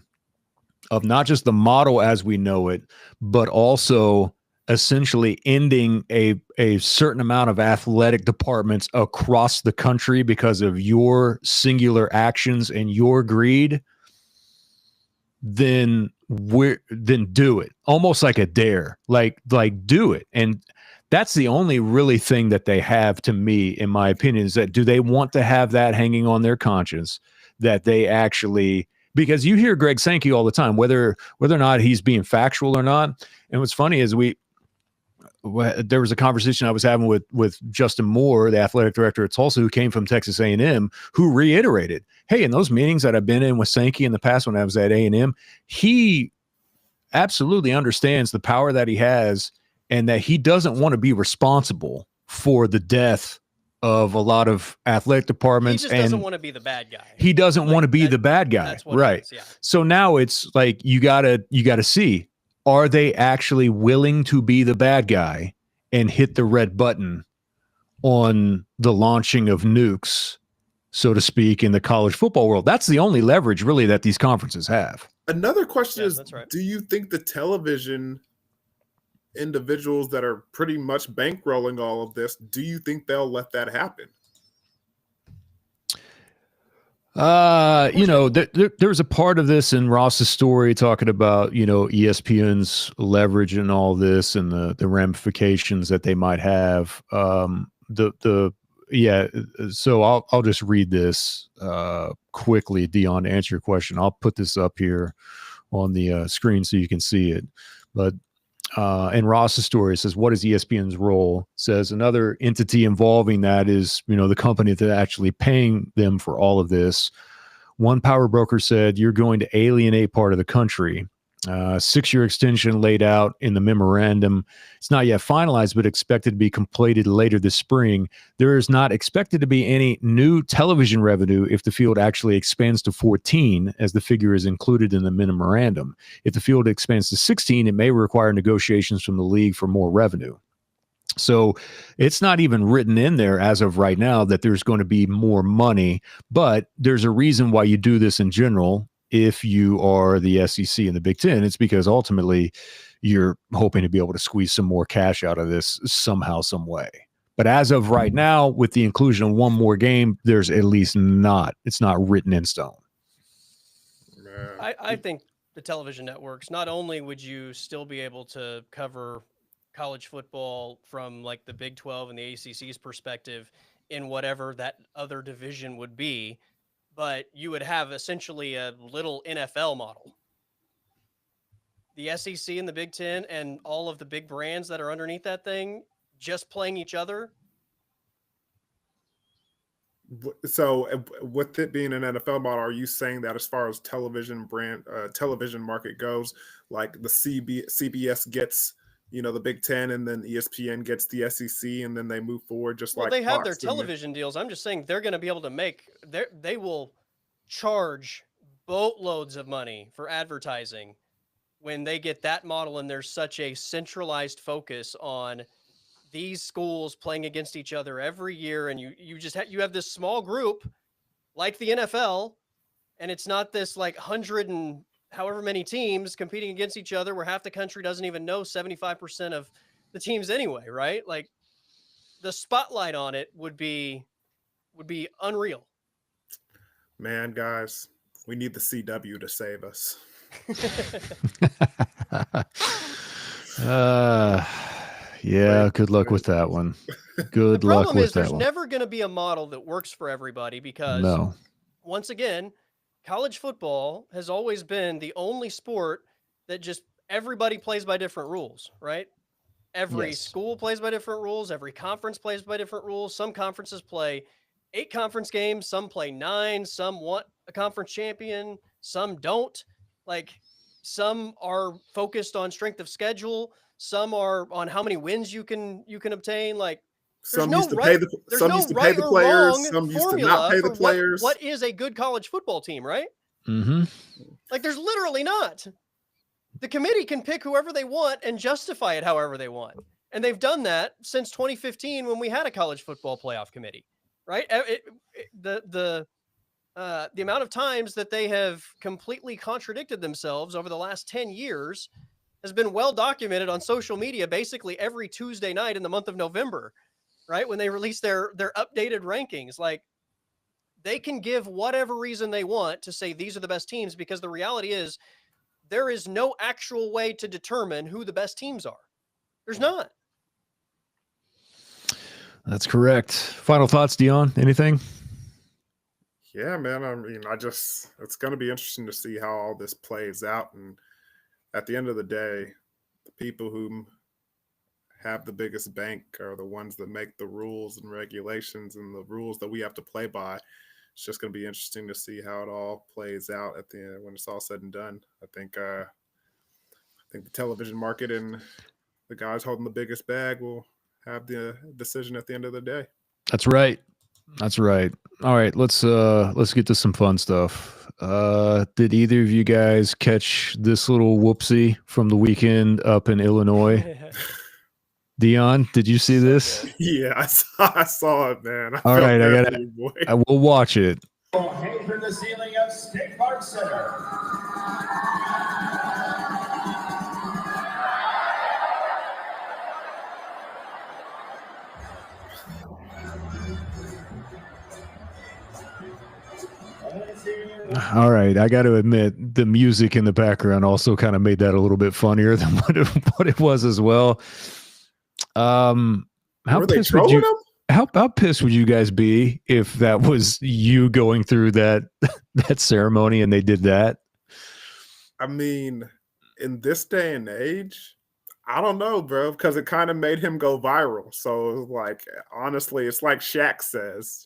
of not just the model as we know it, but also essentially ending a certain amount of athletic departments across the country because of your singular actions and your greed, then do it. Almost like a dare, like do it. And that's the only really thing that they have, to me, in my opinion, is that do they want to have that hanging on their conscience, that they actually, because you hear Greg Sankey all the time, whether or not he's being factual or not. And what's funny is there was a conversation I was having with Justin Moore, the athletic director at Tulsa, who came from Texas A&M, who reiterated, hey, in those meetings that I've been in with Sankey in the past when I was at A&M, he absolutely understands the power that he has and that he doesn't want to be responsible for the death of a lot of athletic departments. He just doesn't want to be the bad guy. He doesn't want to be the bad guy. That's what right. It is, yeah. So now it's like you gotta see, are they actually willing to be the bad guy and hit the red button on the launching of nukes, so to speak, in the college football world? That's the only leverage really that these conferences have. Another question is, that's right. Do you think the television individuals that are pretty much bankrolling all of this, do you think they'll let that happen? There was a part of this in Ross's story talking about, ESPN's leverage and all this and the ramifications that they might have. So I'll just read this quickly, Dion, to answer your question. I'll put this up here on the screen so you can see it. But in Ross's story, it says, what is ESPN's role? It says another entity involving that is, the company that's actually paying them for all of this. One power broker said you're going to alienate part of the country. 6-year extension laid out in the memorandum. It's not yet finalized, but expected to be completed later this spring. There is not expected to be any new television revenue if the field actually expands to 14, as the figure is included in the memorandum. If the field expands to 16, it may require negotiations from the league for more revenue. So it's not even written in there as of right now that there's going to be more money, but there's a reason why you do this in general. If you are the SEC and the Big Ten, it's because ultimately you're hoping to be able to squeeze some more cash out of this somehow, some way. But as of right now, with the inclusion of one more game, there's at least it's not written in stone. I think the television networks, not only would you still be able to cover college football from like the Big 12 and the ACC's perspective in whatever that other division would be, but you would have essentially a little NFL model. The SEC and the Big Ten and all of the big brands that are underneath that thing just playing each other. So with it being an NFL model, are you saying that as far as television market goes, like the CBS gets, the Big Ten, and then ESPN gets the SEC, and then they move forward like they have Fox their television deals. I'm just saying they're going to be able to they will charge boatloads of money for advertising when they get that model, and there's such a centralized focus on these schools playing against each other every year, and you have this small group like the NFL, and it's not this like 100 and however many teams competing against each other where half the country doesn't even know 75% of the teams anyway, right? Like the spotlight on it would be unreal. Man, guys, we need the CW to save us. Yeah, good luck with that one. Good luck with that one. The problem is there's never going to be a model that works for everybody because once again, college football has always been the only sport that just everybody plays by different rules, right? Every school plays by different rules. Every conference plays by different rules. Some conferences play 8 conference games. Some play 9. Some want a conference champion. Some don't. Like some are focused on strength of schedule. Some are on how many wins you can obtain. Like some used to pay the players. Some used to not pay the players. What is a good college football team, right? Mm-hmm. Like there's literally not. The committee can pick whoever they want and justify it however they want. And they've done that since 2015 when we had a college football playoff committee, right? The amount of times that they have completely contradicted themselves over the last 10 years has been well documented on social media, basically every Tuesday night in the month of November, right? When they release their updated rankings, like they can give whatever reason they want to say these are the best teams, because the reality is there is no actual way to determine who the best teams are. There's not. That's correct. Final thoughts, Dion? Anything? Yeah, man. I mean, it's going to be interesting to see how all this plays out. And at the end of the day, the people who have the biggest bank are the ones that make the rules and regulations and the rules that we have to play by. It's just going to be interesting to see how it all plays out at the end when it's all said and done. I think the television market and the guys holding the biggest bag will have the decision at the end of the day. That's right. That's right. All right, let's get to some fun stuff. Did either of you guys catch this little whoopsie from the weekend up in Illinois? Dion, did you see this? Yeah, I saw it, man. All right, I will watch it. Hang from the ceiling of State Park Center. All right, I got to admit, the music in the background also kind of made that a little bit funnier than what it was as well. How pissed would you guys be if that was you going through that ceremony and they did that? I mean, in this day and age, I don't know, bro, because it kind of made him go viral. So like, honestly, it's like Shaq says,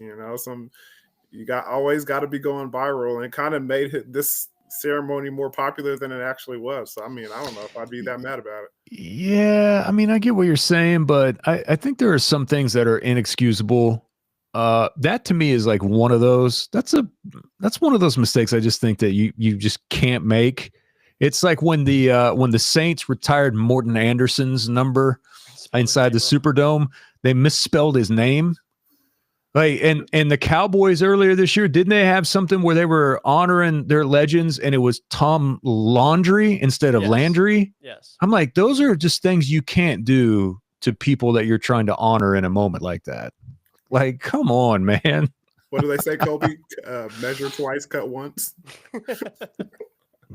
You always got to be going viral, and it kind of made this ceremony more popular than it actually was. So I mean, I don't know if I'd be that mad about it. Yeah, I mean, I get what you're saying, but I think there are some things that are inexcusable. That to me is like one of those. That's one of those mistakes I just think that you just can't make. It's like when the Saints retired Morton Anderson's number inside the Superdome, they misspelled his name. Like and the Cowboys earlier this year, didn't they have something where they were honoring their legends and it was Tom Landry instead of Landry? Yes. I'm like, those are just things you can't do to people that you're trying to honor in a moment like that. Like, come on, man. What do they say, Kobe? Measure twice, cut once.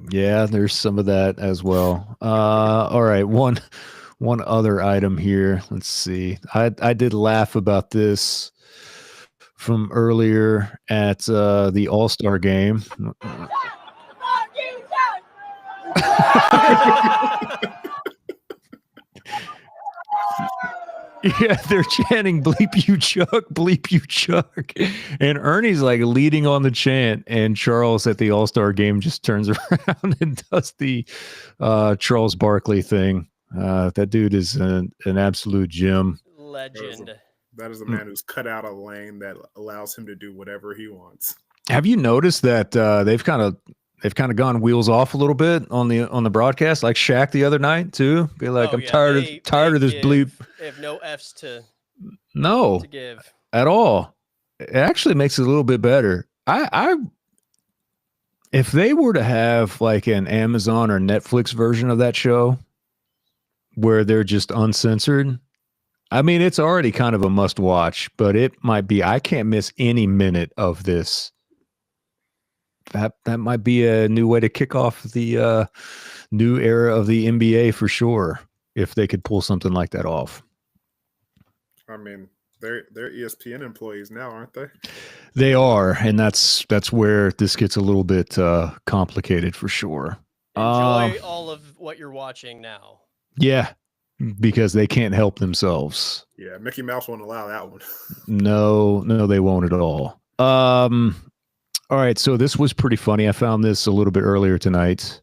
Yeah, there's some of that as well. All right, one other item here. Let's see. I did laugh about this from earlier at the All-Star game. Yeah, they're chanting bleep you Chuck. And Ernie's like leading on the chant, and Charles at the All-Star game just turns around and does the Charles Barkley thing. That dude is an absolute gem. Legend. That is a man who's cut out a lane that allows him to do whatever he wants. Have you noticed that they've kind of gone wheels off a little bit on the broadcast, like Shaq the other night too? Be like, I'm tired of this bleep. They have no F's to give at all. It actually makes it a little bit better. I if they were to have like an Amazon or Netflix version of that show where they're just uncensored, I mean, it's already kind of a must watch, but it might be, I can't miss any minute of this. That might be a new way to kick off the new era of the NBA for sure, if they could pull something like that off. I mean, they're ESPN employees now, aren't they? They are, and that's where this gets a little bit complicated for sure. Enjoy all of what you're watching now. Yeah, because they can't help themselves. Yeah, Mickey Mouse won't allow that one. No, they won't at all. All right, so this was pretty funny. I found this a little bit earlier tonight.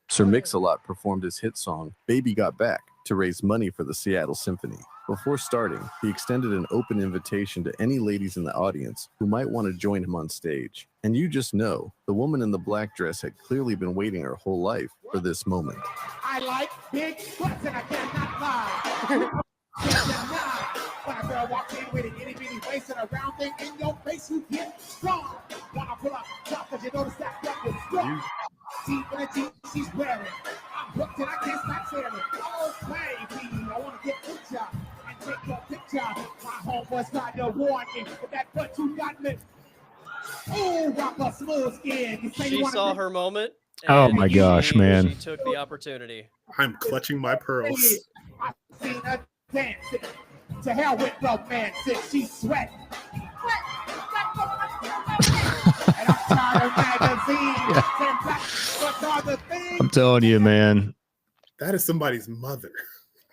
Sir Mix-a-Lot performed his hit song, Baby Got Back, to raise money for the Seattle Symphony. Before starting, he extended an open invitation to any ladies in the audience who might want to join him on stage. And you just know, the woman in the black dress had clearly been waiting her whole life for this moment. I like big butts and I cannot lie. When a girl walks in with an itty bitty waist and a round thing in your face, you get strong. Wanna pull up top cause you know the stack up is strong. Deep in the jeans she's wearing. I'm hooked and I can't stop staring. Oh baby, I wanna get with ya and take your picture. My homeboys tried to warn me, but that butt you got me. Ooh, rock a smooth skin. She saw her moment. Oh my gosh, man. She took the opportunity. I'm clutching my pearls. I've seen her dancing. To hell with romance, she's sweat. And I'm tired of magazines. I'm telling you, man. That is somebody's mother.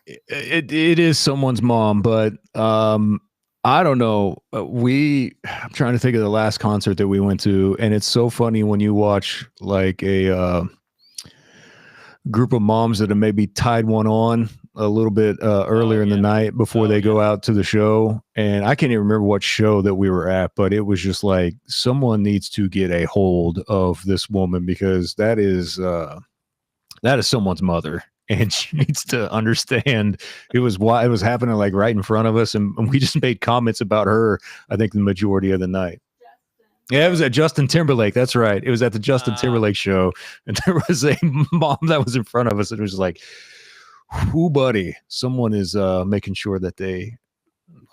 It is someone's mom, but I don't know. I'm trying to think of the last concert that we went to, and it's so funny when you watch like a group of moms that have maybe tied one on a little bit earlier in the night before they go out to the show. And I can't even remember what show that we were at, but it was just like, someone needs to get a hold of this woman, because that is someone's mother. And she needs to understand it was happening like right in front of us. And we just made comments about her, I think, the majority of the night. Yeah, it was at Justin Timberlake. That's right. It was at the Justin Timberlake show. And there was a mom that was in front of us. And it was like, whoo, buddy, someone is making sure that they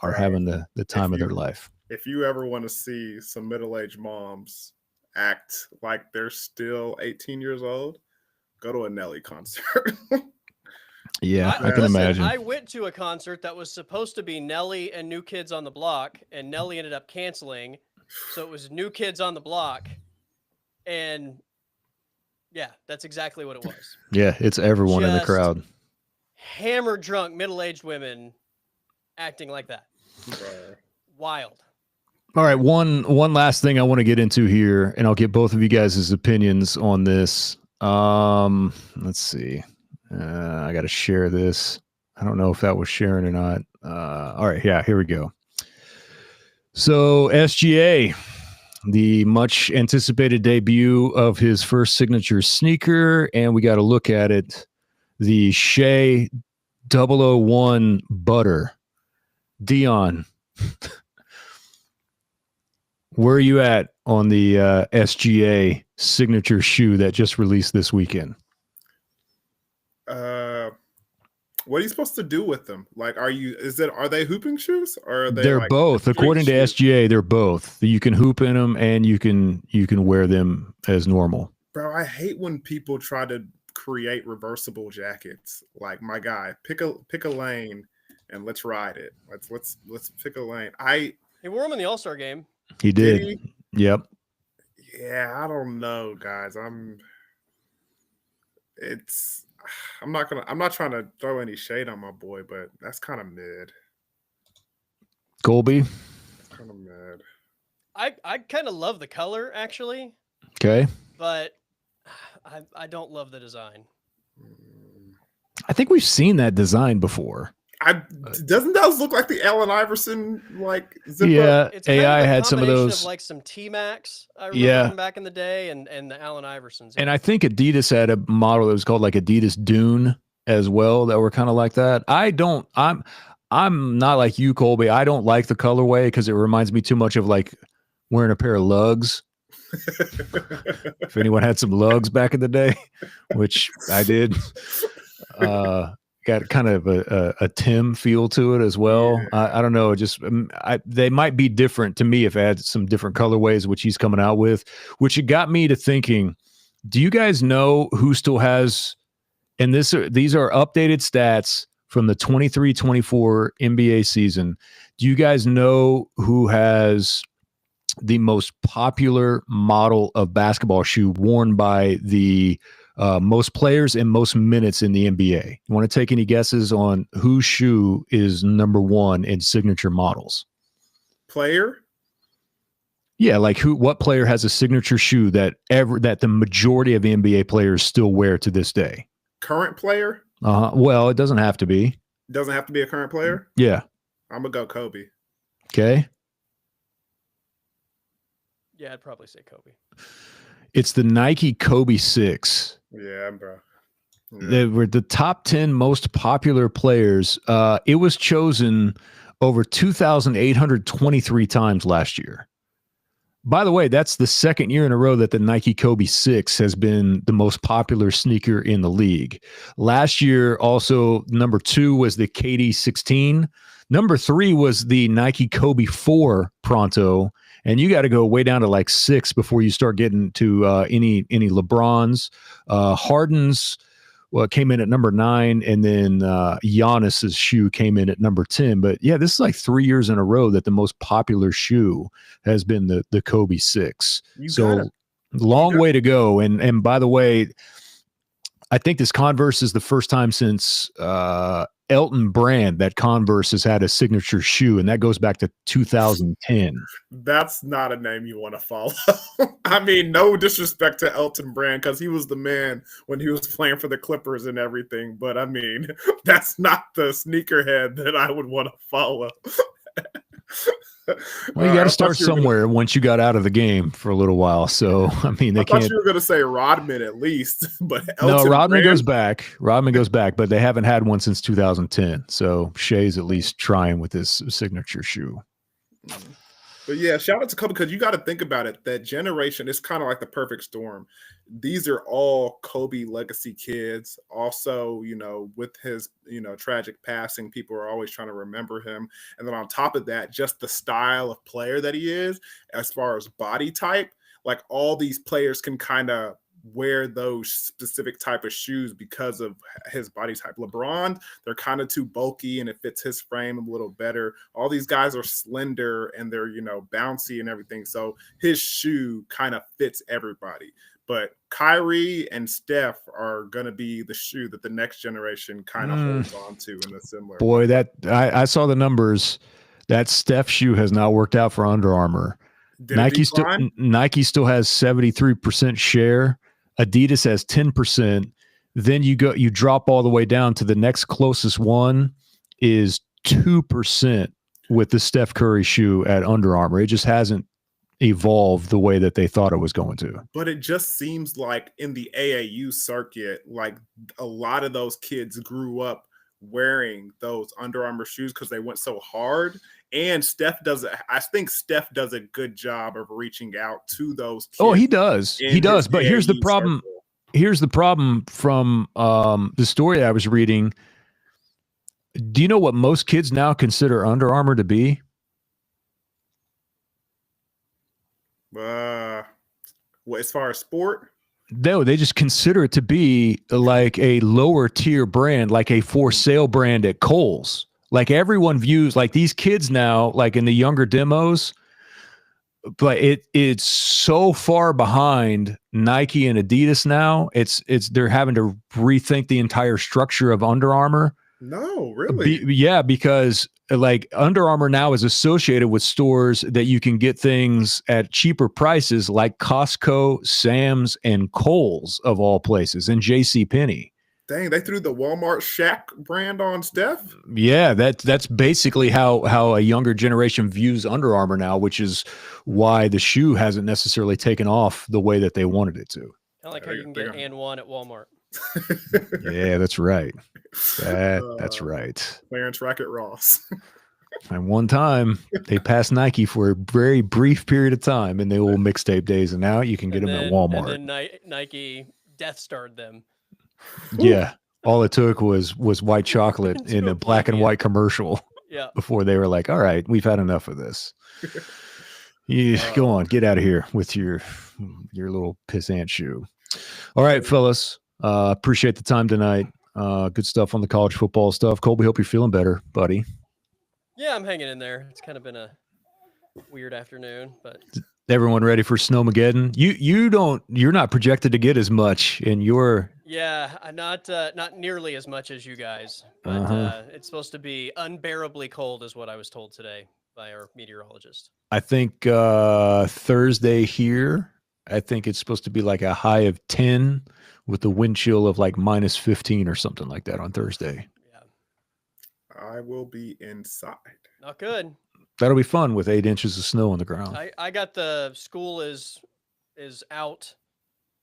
are having the time of their life. If you ever want to see some middle-aged moms act like they're still 18 years old, go to a Nelly concert. Yeah, I can imagine. I went to a concert that was supposed to be Nelly and New Kids on the Block, and Nelly ended up canceling. So it was New Kids on the Block. And yeah, that's exactly what it was. Yeah, it's everyone in the crowd. Hammered drunk middle-aged women acting like that. Wild. All right, one last thing I want to get into here, and I'll get both of you guys' opinions on this. Let's see. I got to share this. I don't know if that was sharing or not. All right, yeah, here we go. So SGA, the much anticipated debut of his first signature sneaker, and we got to look at it. The Shea 001 Butter. Dion, where are you at on the SGA signature shoe that just released this weekend? What are you supposed to do with them? Like, are they hooping shoes or are they They're like both, street according to shoes? SGA, they're both. You can hoop in them and you can wear them as normal. Bro, I hate when people try to create reversible jackets. Like, my guy, pick a lane and let's ride it. Let's pick a lane. He wore them in the All-Star game. He Did did. Yep. Yeah, I don't know, guys. I'm not trying to throw any shade on my boy, but that's kind of mid. Colby. Kind of mid. I kind of love the color actually, Okay. but I don't love the design. I think we've seen that design before. Doesn't those look like the Allen Iverson like zip Yeah, up? It's kind AI of a had some of combination those. like some T-Max. I remember Yeah. from back in the day, and the Allen Iversons. And I think Adidas had a model that was called like Adidas Dune as well that were kind of like that. I'm not like you, Colby. I don't like the colorway because it reminds me too much of like wearing a pair of lugs. If anyone had some lugs back in the day, which I did, got kind of a Tim feel to it as well. Yeah. I don't know. They might be different to me if I had some different colorways, which he's coming out with, which it got me to thinking, do you guys know who still has, and these are updated stats from the 23-24 NBA season. Do you guys know who has the most popular model of basketball shoe worn by the most players and most minutes in the NBA? You want to take any guesses on whose shoe is number one in signature models? Player? Yeah, like what player has a signature shoe that the majority of NBA players still wear to this day? Current player? Well, it doesn't have to be. Doesn't have to be a current player? Yeah. I'm gonna go Kobe. Okay. Yeah, I'd probably say Kobe. It's the Nike Kobe 6. Yeah, bro. Yeah. They were the top 10 most popular players. It was chosen over 2,823 times last year. By the way, that's the second year in a row that the Nike Kobe 6 has been the most popular sneaker in the league. Last year, also, number 2 was the KD 16. Number 3 was the Nike Kobe 4 Pronto. And you got to go way down to like 6 before you start getting to any LeBrons. Harden's came in at number 9, and then Giannis's shoe came in at number 10. But yeah, this is like 3 years in a row that the most popular shoe has been the Kobe 6. Long way to go. And by the way, I think this Converse is the first time since Elton Brand that Converse has had a signature shoe, and that goes back to 2010. That's not a name you want to follow. I mean, no disrespect to Elton Brand because he was the man when he was playing for the Clippers and everything. But I mean, that's not the sneakerhead that I would want to follow. Well, you got to start somewhere once you got out of the game for a little while. So, I mean, they can't. I thought you were going to say Rodman at least, but no, Rodman Brand? goes back. Rodman goes back, but they haven't had one since 2010. So Shea's at least trying with his signature shoe. But yeah, shout out to Kobe because you got to think about it. That generation is kind of like the perfect storm. These are all Kobe legacy kids. Also, with his, tragic passing, people are always trying to remember him. And then on top of that, just the style of player that he is, as far as body type, like all these players can kind of wear those specific type of shoes because of his body type. LeBron, they're kind of too bulky and it fits his frame a little better. All these guys are slender and they're, bouncy and everything. So his shoe kind of fits everybody. But Kyrie and Steph are going to be the shoe that the next generation kind of holds on to in a similar Boy, that I saw the numbers. That Steph shoe has not worked out for Under Armour. Did it decline? Nike still has 73% share. Adidas has 10%. Then you drop all the way down to the next closest one is 2% with the Steph Curry shoe at Under Armour. It just hasn't evolved the way that they thought it was going to. But it just seems like in the AAU circuit, like a lot of those kids grew up wearing those Under Armour shoes because they went so hard. And I think Steph does a good job of reaching out to those kids. Oh, he does. He does. But here's the AAU problem. circle. Here's the problem from the story I was reading. Do you know what most kids now consider Under Armour to be? Well, as far as sport, No, they just consider it to be like a lower tier brand, like a for sale brand at Kohl's. Like everyone views like these kids now, like in the younger demos, but it's so far behind Nike and Adidas now. They're having to rethink the entire structure of Under Armour. no, really. Yeah, because like Under Armour now is associated with stores that you can get things at cheaper prices like Costco, Sam's, and Kohl's of all places, and JCPenney. Dang, they threw the Walmart Shaq brand on Steph. Yeah, that's basically how a younger generation views Under Armour now, which is why the shoe hasn't necessarily taken off the way that they wanted it to. Kind of like how you can get and one at Walmart. Yeah, that's right. That's right. Clarence Racket Ross. And one time they passed Nike for a very brief period of time in the old mixtape days, and now you can get them at Walmart. And then Nike Death Starred them. Yeah, all it took was white chocolate in a black and white commercial. Yeah. Before they were like, all right, we've had enough of this. Go on, get out of here with your little pissant shoe. All right, fellas, appreciate the time tonight. Good stuff on the college football stuff. Colby, hope you're feeling better, buddy. Yeah, I'm hanging in there. It's kind of been a weird afternoon, but Everyone ready for Snowmageddon? You're not projected to get as much in your. yeah, not nearly as much as you guys, but it's supposed to be unbearably cold, is what I was told today by our meteorologist. I think Thursday here, I think it's supposed to be like a high of 10 with the wind chill of like minus 15 or something like that on Thursday. Yeah, I will be inside. not good. That'll be fun with 8 inches of snow on the ground. I got the school is out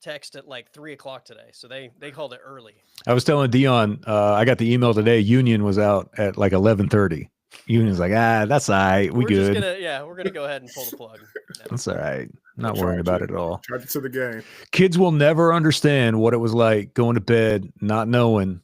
text at like 3:00 today, so they called it early. I was telling Dion, I got the email today. Union was out at like 11:30. Union's like, that's all right. We're good. We're gonna go ahead and pull the plug. Yeah. That's all right. Not worrying about it at all. Charge it to the game. Kids will never understand what it was like going to bed, not knowing,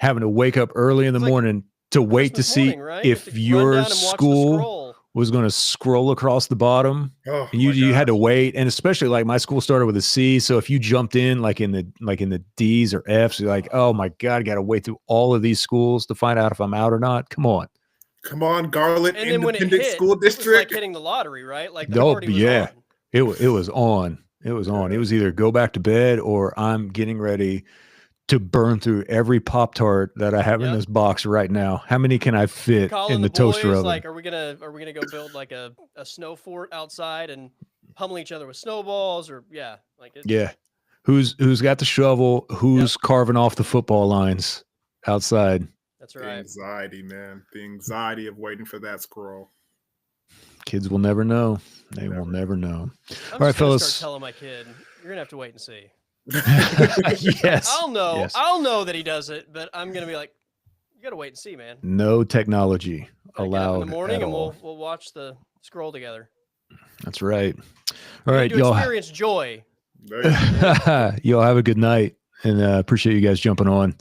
having to wake up early in the It's like morning to wait to Christmas see morning, right? You have if to run your down and watch the school scroll. was going to scroll across the bottom. Oh, And you my had to gosh. wait, and especially like my school started with a C, so if you jumped in like in the D's or F's, you're like, oh my god, I got to wait through all of these schools to find out if I'm out or not. Come on. Come on, Garland And then when it Independent hit, School it was like District. hitting the lottery, right? Like the Oh, party was yeah. on. It was on. It was on. It was either go back to bed or I'm getting ready to burn through every Pop-Tart that I have in Yep. this box right now. How many can I fit Calling in the the toaster boys, oven? like, are we gonna go build like a snow fort outside and pummel each other with snowballs, or Yeah. Who's got the shovel? Who's carving off the football lines outside? That's The right. anxiety, man. The anxiety of waiting for that scroll. Kids will never know. They will never know. I'm All right, just gonna fellas. start telling my kid, you're gonna have to wait and see. Yes. I'll know. Yes. I'll know that he does it, but I'm gonna be like, you gotta wait and see, man. No technology I get up allowed in the morning at and all. we'll watch the scroll together. That's right. All right, to y'all. experience joy. There you go. Y'all have a good night, and appreciate you guys jumping on.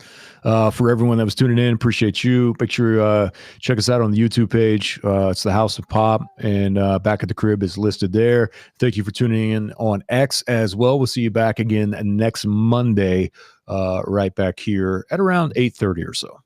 For everyone that was tuning in, appreciate you. Make sure check us out on the YouTube page. It's the House of Pop, and Back at the Crib is listed there. Thank you for tuning in on X as well. We'll see you back again next Monday, right back here at around 8:30 or so.